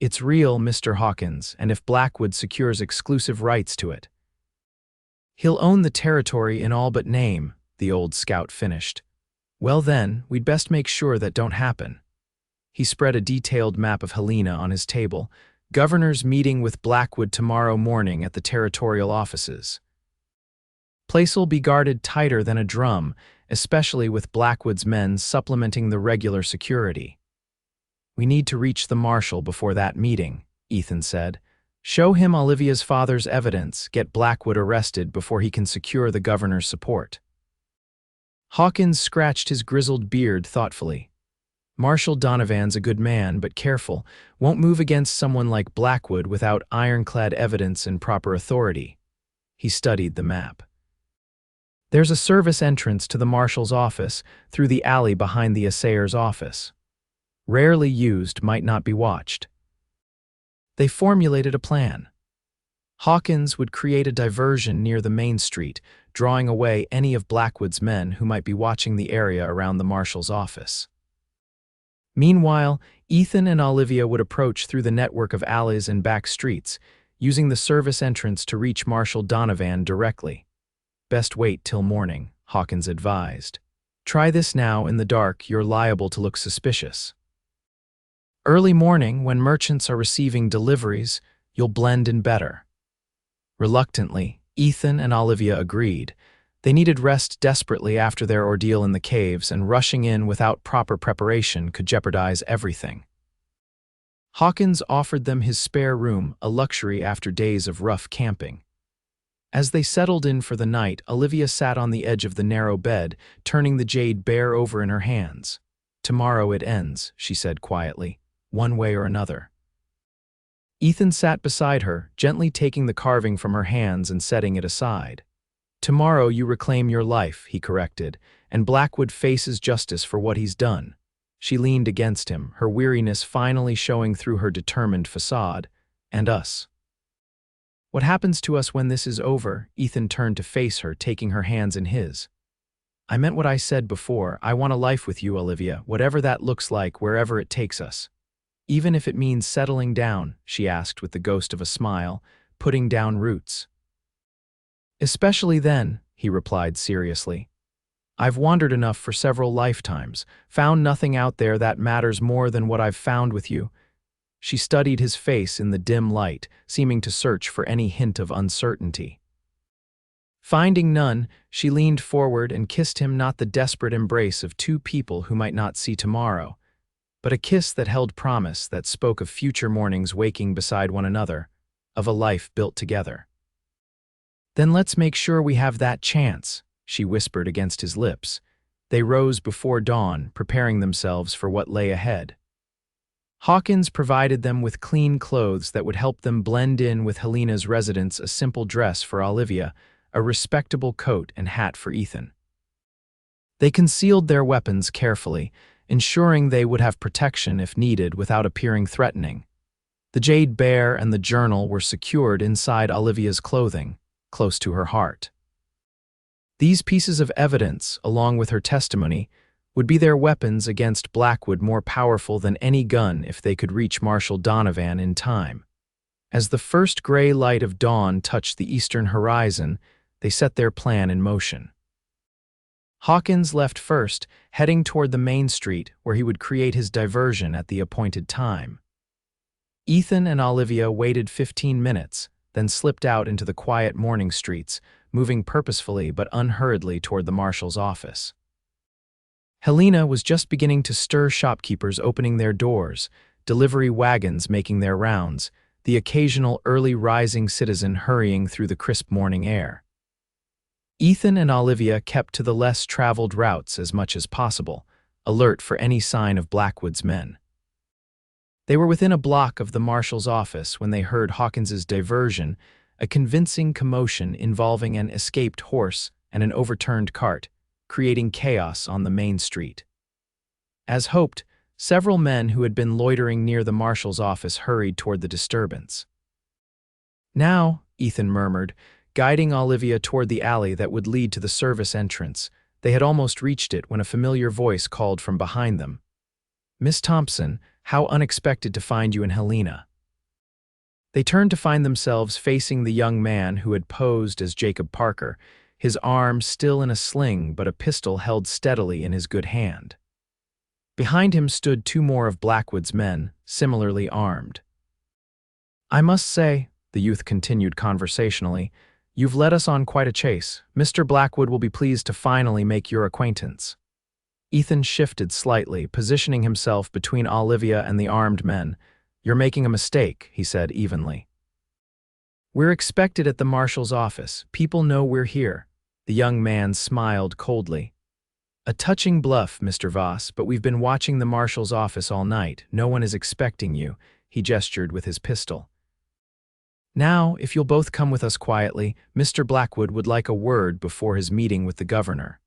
"It's real, Mr. Hawkins, and if Blackwood secures exclusive rights to it, he'll own the territory in all but name," the old scout finished. "Well then, we'd best make sure that don't happen." He spread a detailed map of Helena on his table. "Governor's meeting with Blackwood tomorrow morning at the territorial offices. Place'll be guarded tighter than a drum, especially with Blackwood's men supplementing the regular security." "We need to reach the marshal before that meeting," Ethan said. "Show him Olivia's father's evidence, get Blackwood arrested before he can secure the governor's support." Hawkins scratched his grizzled beard thoughtfully. "Marshal Donovan's a good man, but careful, won't move against someone like Blackwood without ironclad evidence and proper authority." He studied the map. "There's a service entrance to the marshal's office through the alley behind the assayer's office. Rarely used, might not be watched." They formulated a plan. Hawkins would create a diversion near the main street, drawing away any of Blackwood's men who might be watching the area around the marshal's office. Meanwhile, Ethan and Olivia would approach through the network of alleys and back streets, using the service entrance to reach Marshal Donovan directly. "Best wait till morning," Hawkins advised. "Try this now in the dark, you're liable to look suspicious. Early morning, when merchants are receiving deliveries, you'll blend in better." Reluctantly, Ethan and Olivia agreed. They needed rest desperately after their ordeal in the caves, and rushing in without proper preparation could jeopardize everything. Hawkins offered them his spare room, a luxury after days of rough camping. As they settled in for the night, Olivia sat on the edge of the narrow bed, turning the Jade Bear over in her hands. "Tomorrow it ends," she said quietly, "one way or another." Ethan sat beside her, gently taking the carving from her hands and setting it aside. "Tomorrow you reclaim your life," he corrected, "and Blackwood faces justice for what he's done." She leaned against him, her weariness finally showing through her determined facade. "And us. What happens to us when this is over?" Ethan turned to face her, taking her hands in his. "I meant what I said before. I want a life with you, Olivia, whatever that looks like, wherever it takes us. Even if it means settling down," she asked with the ghost of a smile, "putting down roots." "Especially then," he replied seriously. "I've wandered enough for several lifetimes, found nothing out there that matters more than what I've found with you." She studied his face in the dim light, seeming to search for any hint of uncertainty. Finding none, she leaned forward and kissed him, not the desperate embrace of two people who might not see tomorrow, but a kiss that held promise, that spoke of future mornings waking beside one another, of a life built together. "Then let's make sure we have that chance," she whispered against his lips. They rose before dawn, preparing themselves for what lay ahead. Hawkins provided them with clean clothes that would help them blend in with Helena's residence, a simple dress for Olivia, a respectable coat and hat for Ethan. They concealed their weapons carefully, ensuring they would have protection if needed without appearing threatening. The jade bear and the journal were secured inside Olivia's clothing, close to her heart. These pieces of evidence, along with her testimony, would be their weapons against Blackwood, more powerful than any gun if they could reach Marshal Donovan in time. As the first gray light of dawn touched the eastern horizon, they set their plan in motion. Hawkins left first, heading toward the main street where he would create his diversion at the appointed time. Ethan and Olivia waited 15 minutes, then slipped out into the quiet morning streets, moving purposefully but unhurriedly toward the marshal's office. Helena was just beginning to stir, shopkeepers opening their doors, delivery wagons making their rounds, the occasional early rising citizen hurrying through the crisp morning air. Ethan and Olivia kept to the less traveled routes as much as possible, alert for any sign of Blackwood's men. They were within a block of the marshal's office when they heard Hawkins's diversion, a convincing commotion involving an escaped horse and an overturned cart, creating chaos on the main street. As hoped, several men who had been loitering near the marshal's office hurried toward the disturbance. "Now," Ethan murmured, guiding Olivia toward the alley that would lead to the service entrance. They had almost reached it when a familiar voice called from behind them. "Miss Thompson, how unexpected to find you in Helena." They turned to find themselves facing the young man who had posed as Jacob Parker, his arm still in a sling but a pistol held steadily in his good hand. Behind him stood two more of Blackwood's men, similarly armed. "I must say," the youth continued conversationally, "you've led us on quite a chase. Mr. Blackwood will be pleased to finally make your acquaintance." Ethan shifted slightly, positioning himself between Olivia and the armed men. "You're making a mistake," he said evenly. "We're expected at the marshal's office. People know we're here." The young man smiled coldly. "A touching bluff, Mr. Voss, but we've been watching the marshal's office all night. No one is expecting you," he gestured with his pistol. "Now, if you'll both come with us quietly, Mr. Blackwood would like a word before his meeting with the governor."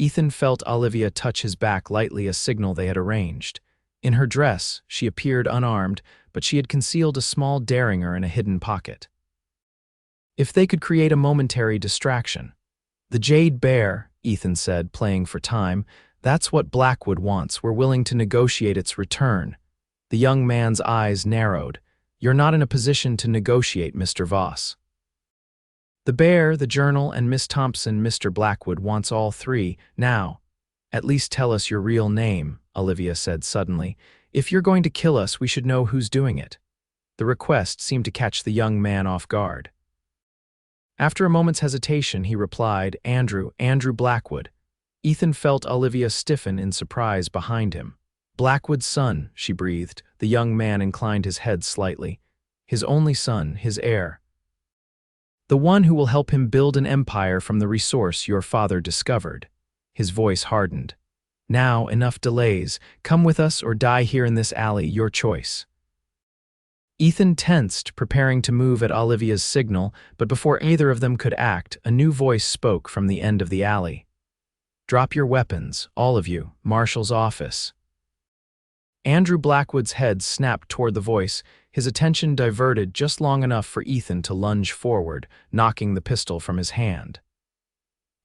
Ethan felt Olivia touch his back lightly, a signal they had arranged. In her dress, she appeared unarmed, but she had concealed a small derringer in a hidden pocket. If they could create a momentary distraction. "The Jade Bear," Ethan said, playing for time. "That's what Blackwood wants. We're willing to negotiate its return." The young man's eyes narrowed. "You're not in a position to negotiate, Mr. Voss." "The bear, the journal, and Miss Thompson, Mr. Blackwood wants all three. Now, at least tell us your real name," Olivia said suddenly. "If you're going to kill us, we should know who's doing it." The request seemed to catch the young man off guard. After a moment's hesitation, he replied, Andrew Blackwood." Ethan felt Olivia stiffen in surprise behind him. "Blackwood's son," she breathed. The young man inclined his head slightly. "His only son, his heir. The one who will help him build an empire from the resource your father discovered." His voice hardened. "Now, enough delays. Come with us or die here in this alley, your choice." Ethan tensed, preparing to move at Olivia's signal, but before either of them could act, a new voice spoke from the end of the alley. "Drop your weapons, all of you. Marshal's office." Andrew Blackwood's head snapped toward the voice, his attention diverted just long enough for Ethan to lunge forward, knocking the pistol from his hand.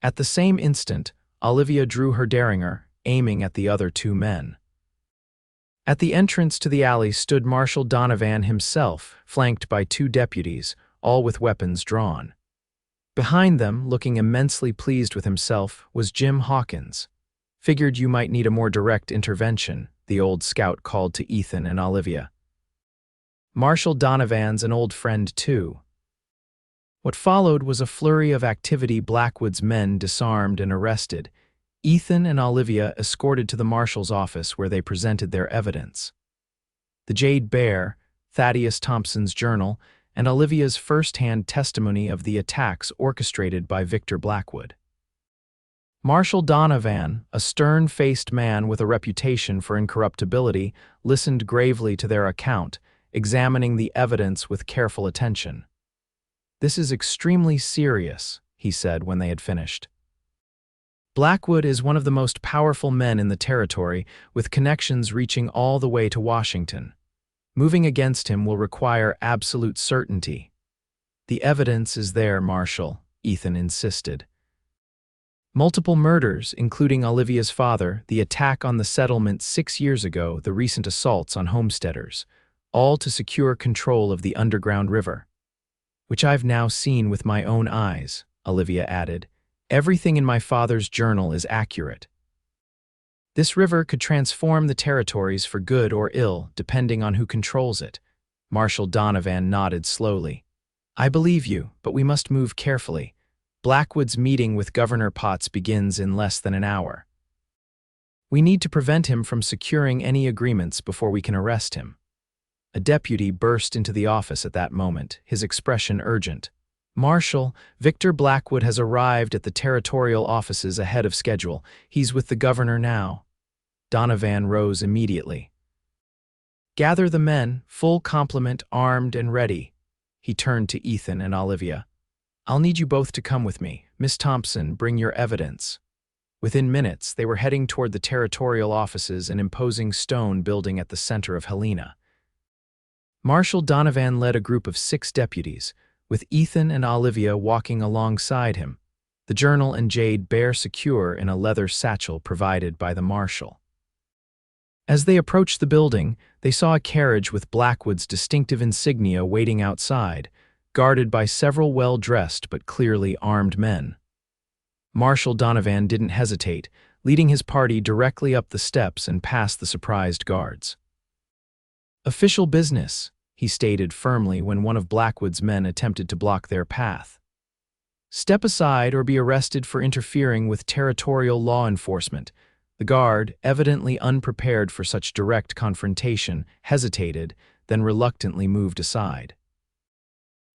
At the same instant, Olivia drew her derringer, aiming at the other two men. At the entrance to the alley stood Marshal Donovan himself, flanked by two deputies, all with weapons drawn. Behind them, looking immensely pleased with himself, was Jim Hawkins. "Figured you might need a more direct intervention," the old scout called to Ethan and Olivia. "Marshal Donovan's an old friend, too." What followed was a flurry of activity. Blackwood's men disarmed and arrested. Ethan and Olivia escorted to the marshal's office where they presented their evidence. The Jade Bear, Thaddeus Thompson's journal, and Olivia's first-hand testimony of the attacks orchestrated by Victor Blackwood. Marshal Donovan, a stern-faced man with a reputation for incorruptibility, listened gravely to their account, examining the evidence with careful attention. "This is extremely serious," he said when they had finished. "Blackwood is one of the most powerful men in the territory, with connections reaching all the way to Washington. Moving against him will require absolute certainty." "The evidence is there, Marshal," Ethan insisted. "Multiple murders, including Olivia's father, the attack on the settlement 6 years ago, the recent assaults on homesteaders, all to secure control of the underground river. Which I've now seen with my own eyes," Olivia added. "Everything in my father's journal is accurate. This river could transform the territories for good or ill, depending on who controls it." Marshal Donovan nodded slowly. "I believe you, but we must move carefully. Blackwood's meeting with Governor Potts begins in less than an hour. We need to prevent him from securing any agreements before we can arrest him." A deputy burst into the office at that moment, his expression urgent. "Marshal, Victor Blackwood has arrived at the territorial offices ahead of schedule. He's with the governor now." Donovan rose immediately. "Gather the men, full complement, armed and ready." He turned to Ethan and Olivia. "I'll need you both to come with me. Miss Thompson, bring your evidence." Within minutes, they were heading toward the territorial offices, an imposing stone building at the center of Helena. Marshal Donovan led a group of 6 deputies, with Ethan and Olivia walking alongside him, the journal and Jade Bear secure in a leather satchel provided by the marshal. As they approached the building, they saw a carriage with Blackwood's distinctive insignia waiting outside, guarded by several well-dressed but clearly armed men. Marshal Donovan didn't hesitate, leading his party directly up the steps and past the surprised guards. "Official business," he stated firmly when one of Blackwood's men attempted to block their path. "Step aside or be arrested for interfering with territorial law enforcement." The guard, evidently unprepared for such direct confrontation, hesitated, then reluctantly moved aside.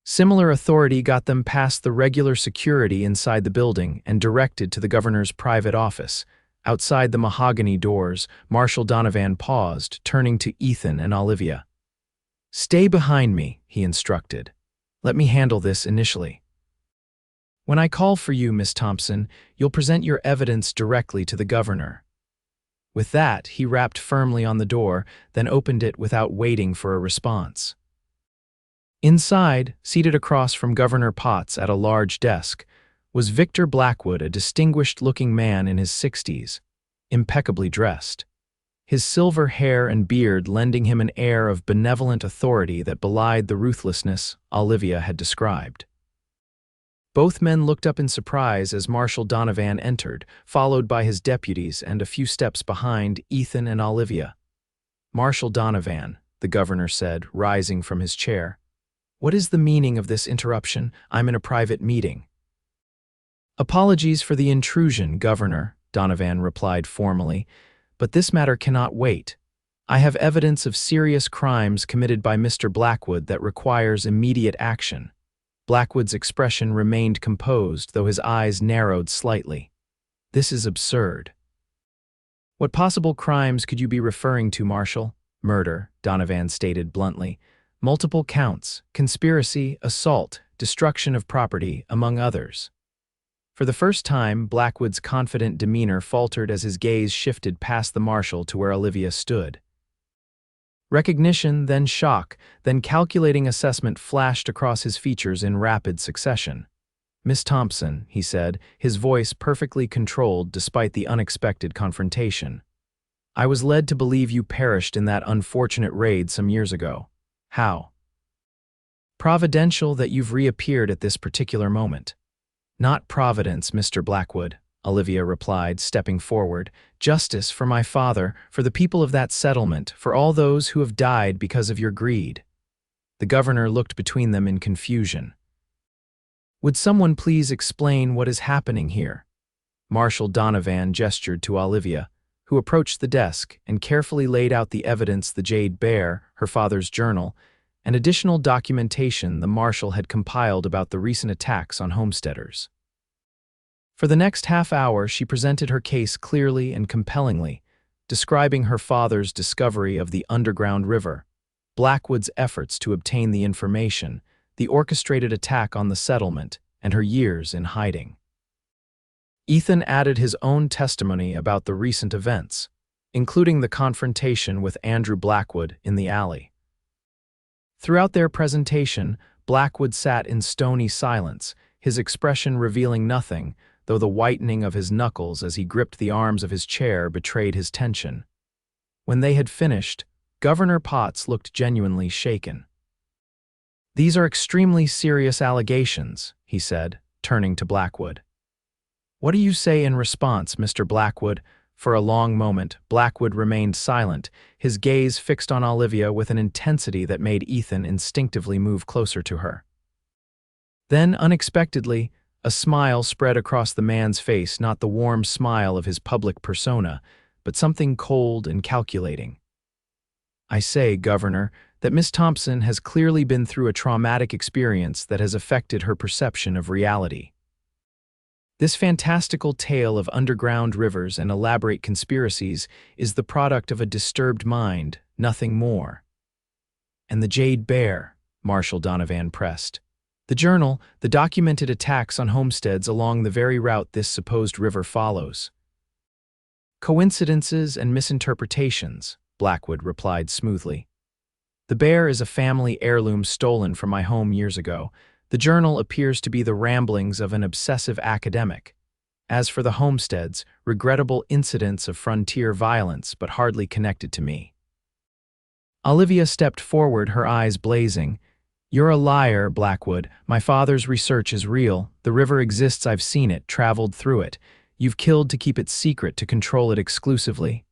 Similar authority got them past the regular security inside the building and directed to the governor's private office. Outside the mahogany doors, Marshal Donovan paused, turning to Ethan and Olivia. "Stay behind me," he instructed. "Let me handle this initially. When I call for you, Miss Thompson, you'll present your evidence directly to the governor." With that, he rapped firmly on the door, then opened it without waiting for a response. Inside, seated across from Governor Potts at a large desk, was Victor Blackwood, a distinguished-looking man in his 60s, impeccably dressed, his silver hair and beard lending him an air of benevolent authority that belied the ruthlessness Olivia had described. Both men looked up in surprise as Marshal Donovan entered, followed by his deputies and a few steps behind Ethan and Olivia. "Marshal Donovan," the governor said, rising from his chair. "What is the meaning of this interruption? I'm in a private meeting." "Apologies for the intrusion, Governor," Donovan replied formally, "but this matter cannot wait. I have evidence of serious crimes committed by Mr. Blackwood that requires immediate action." Blackwood's expression remained composed, though his eyes narrowed slightly. "This is absurd." "What possible crimes could you be referring to, Marshal?" "Murder," Donovan stated bluntly. "Multiple counts, conspiracy, assault, destruction of property, among others." For the first time, Blackwood's confident demeanor faltered as his gaze shifted past the marshal to where Olivia stood. Recognition, then shock, then calculating assessment flashed across his features in rapid succession. "Miss Thompson," he said, his voice perfectly controlled despite the unexpected confrontation. "I was led to believe you perished in that unfortunate raid some years ago. How?" "Providential that you've reappeared at this particular moment." "Not providence, Mr. Blackwood," Olivia replied, stepping forward. "Justice for my father, for the people of that settlement, for all those who have died because of your greed." The governor looked between them in confusion. "Would someone please explain what is happening here?" Marshal Donovan gestured to Olivia, who approached the desk and carefully laid out the evidence: the jade bear, her father's journal, and additional documentation the marshal had compiled about the recent attacks on homesteaders. For the next half hour, she presented her case clearly and compellingly, describing her father's discovery of the underground river, Blackwood's efforts to obtain the information, the orchestrated attack on the settlement, and her years in hiding. Ethan added his own testimony about the recent events, including the confrontation with Andrew Blackwood in the alley. Throughout their presentation, Blackwood sat in stony silence, his expression revealing nothing, though the whitening of his knuckles as he gripped the arms of his chair betrayed his tension. When they had finished, Governor Potts looked genuinely shaken. "These are extremely serious allegations," he said, turning to Blackwood. "What do you say in response, Mr. Blackwood?" For a long moment, Blackwood remained silent, his gaze fixed on Olivia with an intensity that made Ethan instinctively move closer to her. Then, unexpectedly, a smile spread across the man's face, not the warm smile of his public persona, but something cold and calculating. "I say, Governor, that Miss Thompson has clearly been through a traumatic experience that has affected her perception of reality. This fantastical tale of underground rivers and elaborate conspiracies is the product of a disturbed mind, nothing more." "And the jade bear," Marshal Donovan pressed. "The journal, the documented attacks on homesteads along the very route this supposed river follows." "Coincidences and misinterpretations," Blackwood replied smoothly. "The bear is a family heirloom stolen from my home years ago. The journal appears to be the ramblings of an obsessive academic. As for the homesteads, regrettable incidents of frontier violence, but hardly connected to me." Olivia stepped forward, her eyes blazing. "You're a liar, Blackwood. My father's research is real. The river exists. I've seen it, traveled through it. You've killed to keep it secret, to control it exclusively."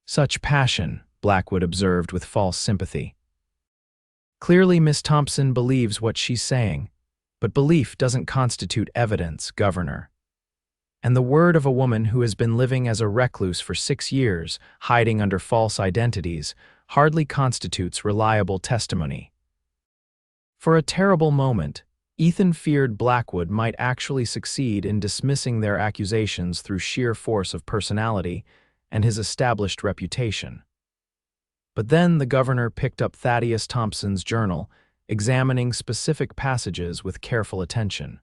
"Such passion," Blackwood observed with false sympathy. "Clearly Miss Thompson believes what she's saying, but belief doesn't constitute evidence, Governor. And the word of a woman who has been living as a recluse for 6 years, hiding under false identities, hardly constitutes reliable testimony." For a terrible moment, Ethan feared Blackwood might actually succeed in dismissing their accusations through sheer force of personality and his established reputation. But then the governor picked up Thaddeus Thompson's journal, examining specific passages with careful attention.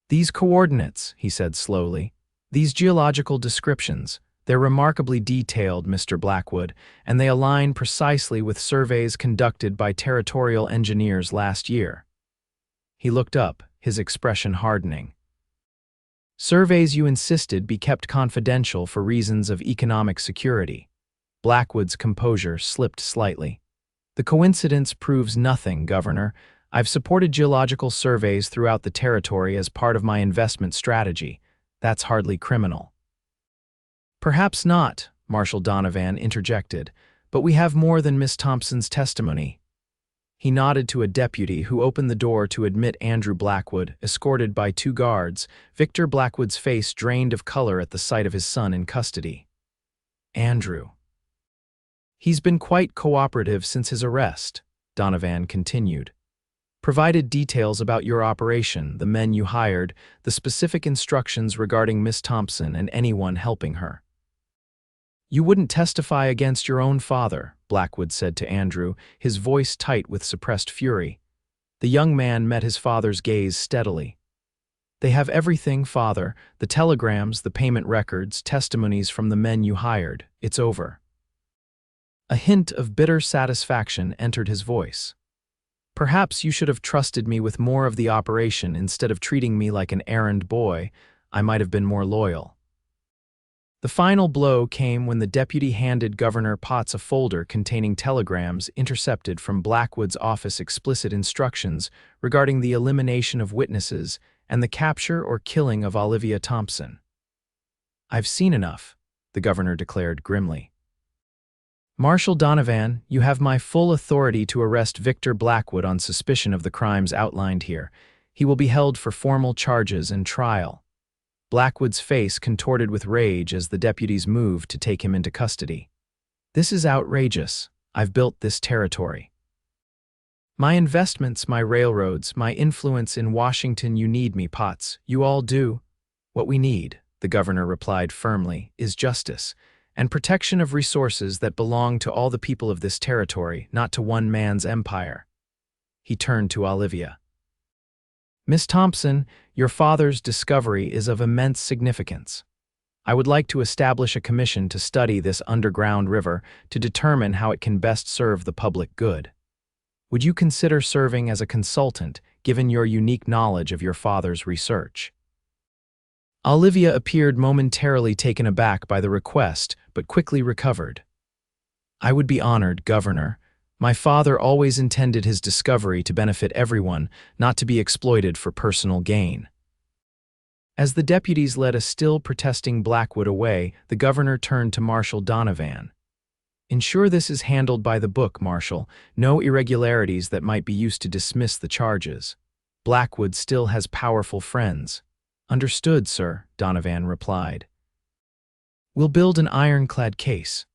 "These coordinates," he said slowly, "these geological descriptions, they're remarkably detailed, Mr. Blackwood, and they align precisely with surveys conducted by territorial engineers last year." He looked up, his expression hardening. "Surveys you insisted be kept confidential for reasons of economic security." Blackwood's composure slipped slightly. "The coincidence proves nothing, Governor. I've supported geological surveys throughout the territory as part of my investment strategy. That's hardly criminal." "Perhaps not," Marshal Donovan interjected, "but we have more than Miss Thompson's testimony." He nodded to a deputy who opened the door to admit Andrew Blackwood, escorted by 2 guards. Victor Blackwood's face drained of color at the sight of his son in custody. "Andrew. He's been quite cooperative since his arrest," Donovan continued. "Provided details about your operation, the men you hired, the specific instructions regarding Miss Thompson and anyone helping her." "You wouldn't testify against your own father," Blackwood said to Andrew, his voice tight with suppressed fury. The young man met his father's gaze steadily. "They have everything, Father, the telegrams, the payment records, testimonies from the men you hired. It's over." A hint of bitter satisfaction entered his voice. "Perhaps you should have trusted me with more of the operation instead of treating me like an errand boy. I might have been more loyal." The final blow came when the deputy handed Governor Potts a folder containing telegrams intercepted from Blackwood's office, explicit instructions regarding the elimination of witnesses and the capture or killing of Olivia Thompson. "I've seen enough," the governor declared grimly. "Marshal Donovan, you have my full authority to arrest Victor Blackwood on suspicion of the crimes outlined here. He will be held for formal charges and trial." Blackwood's face contorted with rage as the deputies moved to take him into custody. "This is outrageous. I've built this territory. My investments, my railroads, my influence in Washington, you need me, Potts. You all do. What we need," the governor replied firmly, "is justice and protection of resources that belong to all the people of this territory, not to one man's empire." He turned to Olivia. "Miss Thompson, your father's discovery is of immense significance. I would like to establish a commission to study this underground river to determine how it can best serve the public good. Would you consider serving as a consultant, given your unique knowledge of your father's research?" Olivia appeared momentarily taken aback by the request, but quickly recovered. "I would be honored, Governor. My father always intended his discovery to benefit everyone, not to be exploited for personal gain." As the deputies led a still protesting Blackwood away, the governor turned to Marshal Donovan. "Ensure this is handled by the book, Marshal. No irregularities that might be used to dismiss the charges. Blackwood still has powerful friends." "Understood, sir," Donovan replied. "We'll build an ironclad case."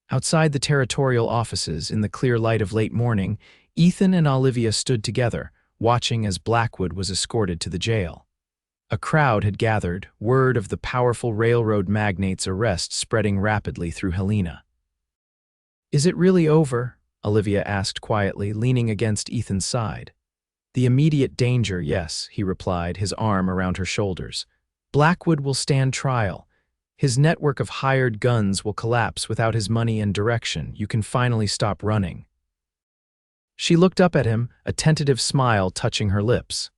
Outside the territorial offices, in the clear light of late morning, Ethan and Olivia stood together, watching as Blackwood was escorted to the jail. A crowd had gathered, word of the powerful railroad magnate's arrest spreading rapidly through Helena. "Is it really over?" Olivia asked quietly, leaning against Ethan's side. "The immediate danger, yes," he replied, his arm around her shoulders. "Blackwood will stand trial. His network of hired guns will collapse without his money and direction. You can finally stop running." She looked up at him, a tentative smile touching her lips.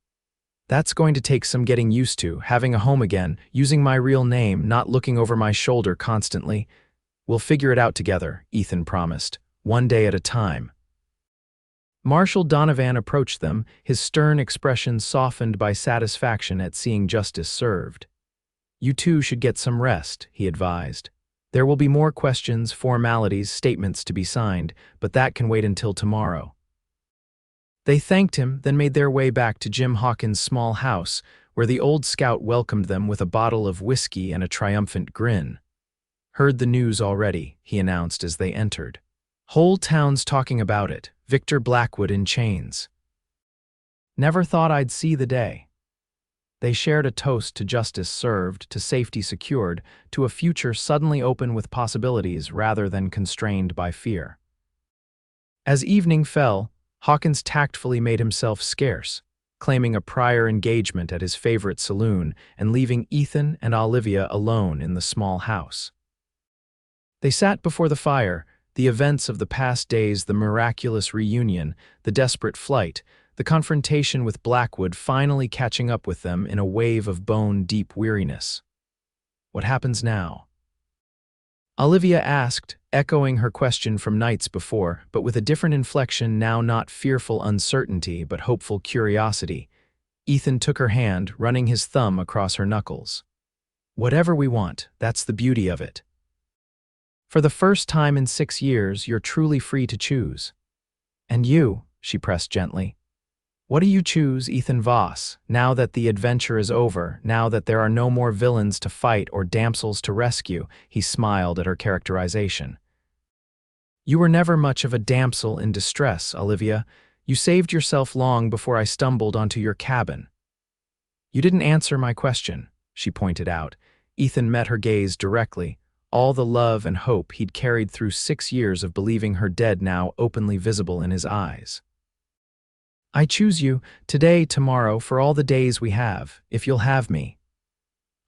"That's going to take some getting used to, having a home again, using my real name, not looking over my shoulder constantly. We'll figure it out together," Ethan promised, "one day at a time." Marshal Donovan approached them, his stern expression softened by satisfaction at seeing justice served. "You two should get some rest," he advised. "There will be more questions, formalities, statements to be signed, but that can wait until tomorrow." They thanked him, then made their way back to Jim Hawkins' small house, where the old scout welcomed them with a bottle of whiskey and a triumphant grin. "Heard the news already," he announced as they entered. "Whole town's talking about it. Victor Blackwood in chains. Never thought I'd see the day." They shared a toast to justice served, to safety secured, to a future suddenly open with possibilities rather than constrained by fear. As evening fell, Hawkins tactfully made himself scarce, claiming a prior engagement at his favorite saloon and leaving Ethan and Olivia alone in the small house. They sat before the fire, the events of the past days, the miraculous reunion, the desperate flight, the confrontation with Blackwood finally catching up with them in a wave of bone-deep weariness. "What happens now?" Olivia asked, echoing her question from nights before, but with a different inflection now, not fearful uncertainty, but hopeful curiosity. Ethan took her hand, running his thumb across her knuckles. "Whatever we want, that's the beauty of it. For the first time in 6 years, you're truly free to choose." "And you," she pressed gently. "What do you choose, Ethan Voss, now that the adventure is over, now that there are no more villains to fight or damsels to rescue?" He smiled at her characterization. "You were never much of a damsel in distress, Olivia. You saved yourself long before I stumbled onto your cabin." "You didn't answer my question," she pointed out. Ethan met her gaze directly, all the love and hope he'd carried through 6 years of believing her dead now openly visible in his eyes. "I choose you, today, tomorrow, for all the days we have, if you'll have me."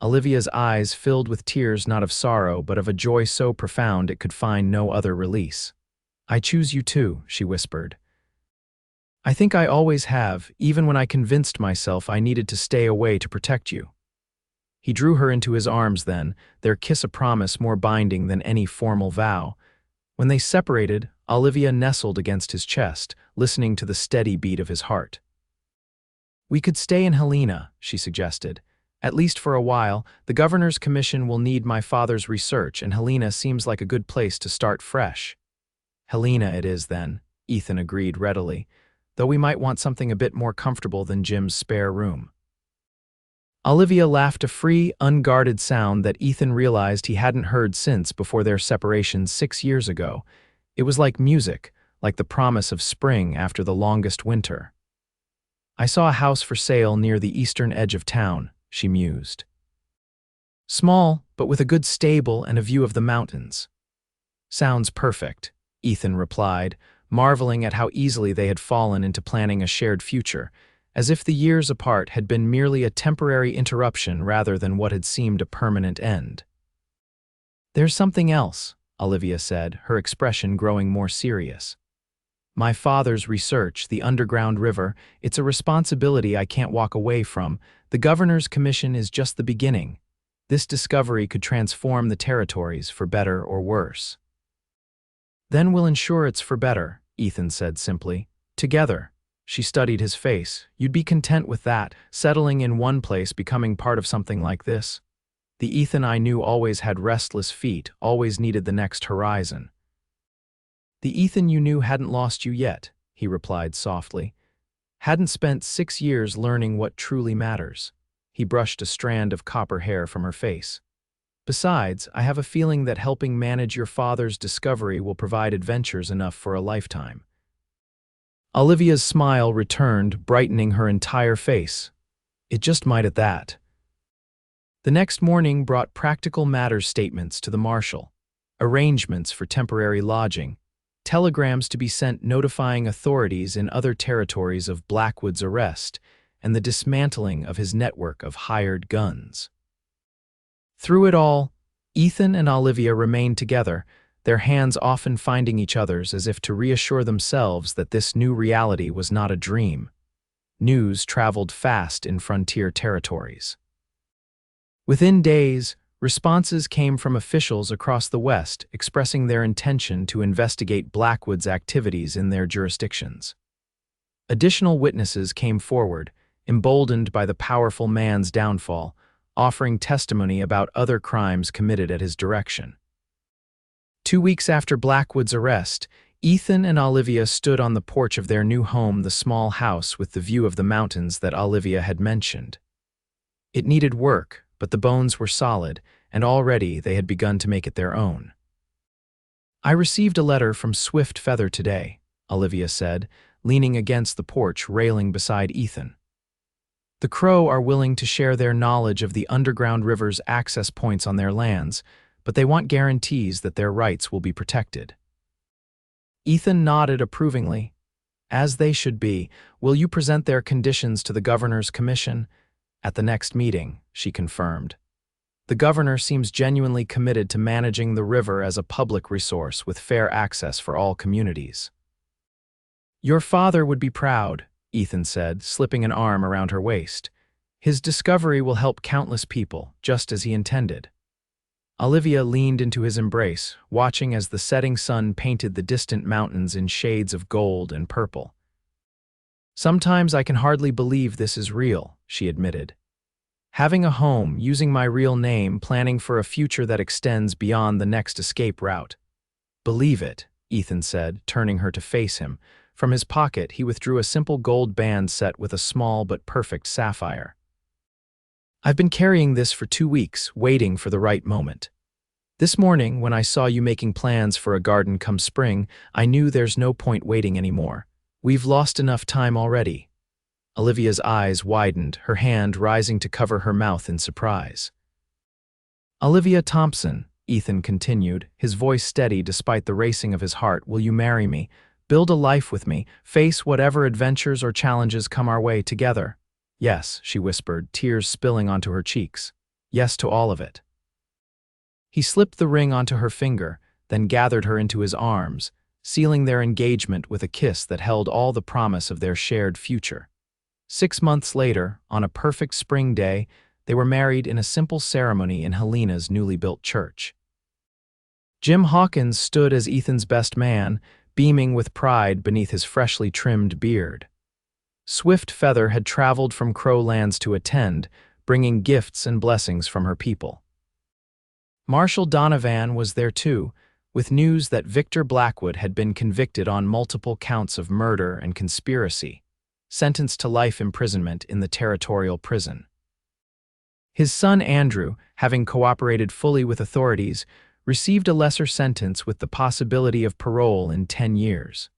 Olivia's eyes filled with tears not of sorrow, but of a joy so profound it could find no other release. "I choose you too," she whispered. "I think I always have, even when I convinced myself I needed to stay away to protect you." He drew her into his arms then, their kiss a promise more binding than any formal vow. When they separated, Olivia nestled against his chest, listening to the steady beat of his heart. "We could stay in Helena," she suggested. "At least for a while. The governor's commission will need my father's research, and Helena seems like a good place to start fresh." "Helena it is, then," Ethan agreed readily, "though we might want something a bit more comfortable than Jim's spare room." Olivia laughed, a free, unguarded sound that Ethan realized he hadn't heard since before their separation 6 years ago. It was like music, like the promise of spring after the longest winter. "I saw a house for sale near the eastern edge of town," she mused. "Small, but with a good stable and a view of the mountains." "Sounds perfect," Ethan replied, marveling at how easily they had fallen into planning a shared future, as if the years apart had been merely a temporary interruption rather than what had seemed a permanent end. "There's something else," Olivia said, her expression growing more serious. "My father's research, the underground river, it's a responsibility I can't walk away from. The governor's commission is just the beginning. This discovery could transform the territories for better or worse." "Then we'll ensure it's for better," Ethan said simply. "Together." She studied his face. "You'd be content with that, settling in one place, becoming part of something like this?" "The Ethan I knew always had restless feet, always needed the next horizon." "The Ethan you knew hadn't lost you yet," he replied softly. "Hadn't spent 6 years learning what truly matters." He brushed a strand of copper hair from her face. "Besides, I have a feeling that helping manage your father's discovery will provide adventures enough for a lifetime." Olivia's smile returned, brightening her entire face. "It just might at that." The next morning brought practical matters statements to the marshal, arrangements for temporary lodging, telegrams to be sent notifying authorities in other territories of Blackwood's arrest, and the dismantling of his network of hired guns. Through it all, Ethan and Olivia remained together, their hands often finding each other's as if to reassure themselves that this new reality was not a dream. News traveled fast in frontier territories. Within days, responses came from officials across the West expressing their intention to investigate Blackwood's activities in their jurisdictions. Additional witnesses came forward, emboldened by the powerful man's downfall, offering testimony about other crimes committed at his direction. 2 weeks after Blackwood's arrest, Ethan and Olivia stood on the porch of their new home, the small house with the view of the mountains that Olivia had mentioned. It needed work, but the bones were solid, and already they had begun to make it their own. "I received a letter from Swift Feather today," Olivia said, leaning against the porch railing beside Ethan. "The Crow are willing to share their knowledge of the underground river's access points on their lands, but they want guarantees that their rights will be protected." Ethan nodded approvingly. "As they should be. Will you present their conditions to the governor's commission?" "At the next meeting," she confirmed. "The governor seems genuinely committed to managing the river as a public resource with fair access for all communities." "Your father would be proud," Ethan said, slipping an arm around her waist. "His discovery will help countless people, just as he intended." Olivia leaned into his embrace, watching as the setting sun painted the distant mountains in shades of gold and purple. "Sometimes I can hardly believe this is real," she admitted. "Having a home, using my real name, planning for a future that extends beyond the next escape route." "Believe it," Ethan said, turning her to face him. From his pocket, he withdrew a simple gold band set with a small but perfect sapphire. "I've been carrying this for 2 weeks, waiting for the right moment. This morning, when I saw you making plans for a garden come spring, I knew there's no point waiting anymore. We've lost enough time already." Olivia's eyes widened, her hand rising to cover her mouth in surprise. "Olivia Thompson," Ethan continued, his voice steady despite the racing of his heart, "will you marry me? Build a life with me, face whatever adventures or challenges come our way together?" "Yes," she whispered, tears spilling onto her cheeks. "Yes to all of it." He slipped the ring onto her finger, then gathered her into his arms, sealing their engagement with a kiss that held all the promise of their shared future. 6 months later, on a perfect spring day, they were married in a simple ceremony in Helena's newly built church. Jim Hawkins stood as Ethan's best man, beaming with pride beneath his freshly trimmed beard. Swift Feather had traveled from Crow Lands to attend, bringing gifts and blessings from her people. Marshal Donovan was there too, with news that Victor Blackwood had been convicted on multiple counts of murder and conspiracy, sentenced to life imprisonment in the territorial prison. His son Andrew, having cooperated fully with authorities, received a lesser sentence with the possibility of parole in 10 years.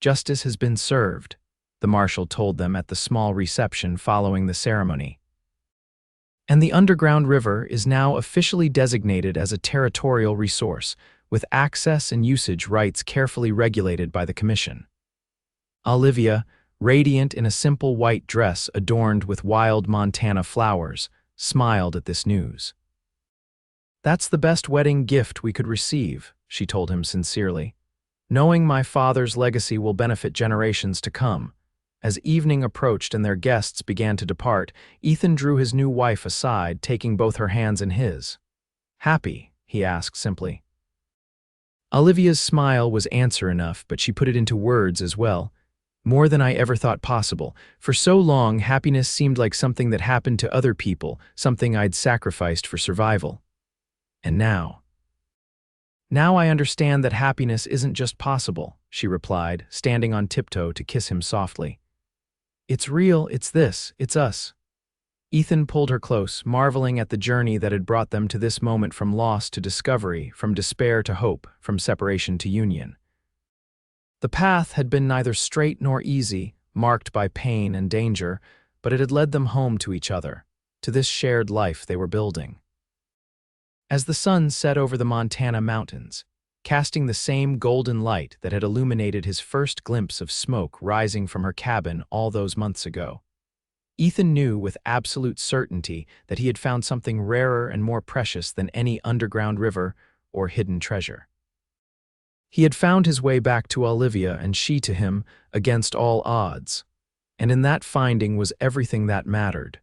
Justice has been served, the marshal told them at the small reception following the ceremony. And the underground river is now officially designated as a territorial resource, with access and usage rights carefully regulated by the Commission. Olivia, radiant in a simple white dress adorned with wild Montana flowers, smiled at this news. "That's the best wedding gift we could receive," she told him sincerely. "Knowing my father's legacy will benefit generations to come." As evening approached and their guests began to depart, Ethan drew his new wife aside, taking both her hands in his. "Happy?" he asked simply. Olivia's smile was answer enough, but she put it into words as well. "More than I ever thought possible. For so long, happiness seemed like something that happened to other people, something I'd sacrificed for survival. And now I understand that happiness isn't just possible," she replied, standing on tiptoe to kiss him softly. "It's real, it's us." Ethan pulled her close, marveling at the journey that had brought them to this moment, from loss to discovery, from despair to hope, from separation to union. The path had been neither straight nor easy, marked by pain and danger, but it had led them home to each other, to this shared life they were building. As the sun set over the Montana mountains, casting the same golden light that had illuminated his first glimpse of smoke rising from her cabin all those months ago, Ethan knew with absolute certainty that he had found something rarer and more precious than any underground river or hidden treasure. He had found his way back to Olivia, and she to him, against all odds. And in that finding was everything that mattered.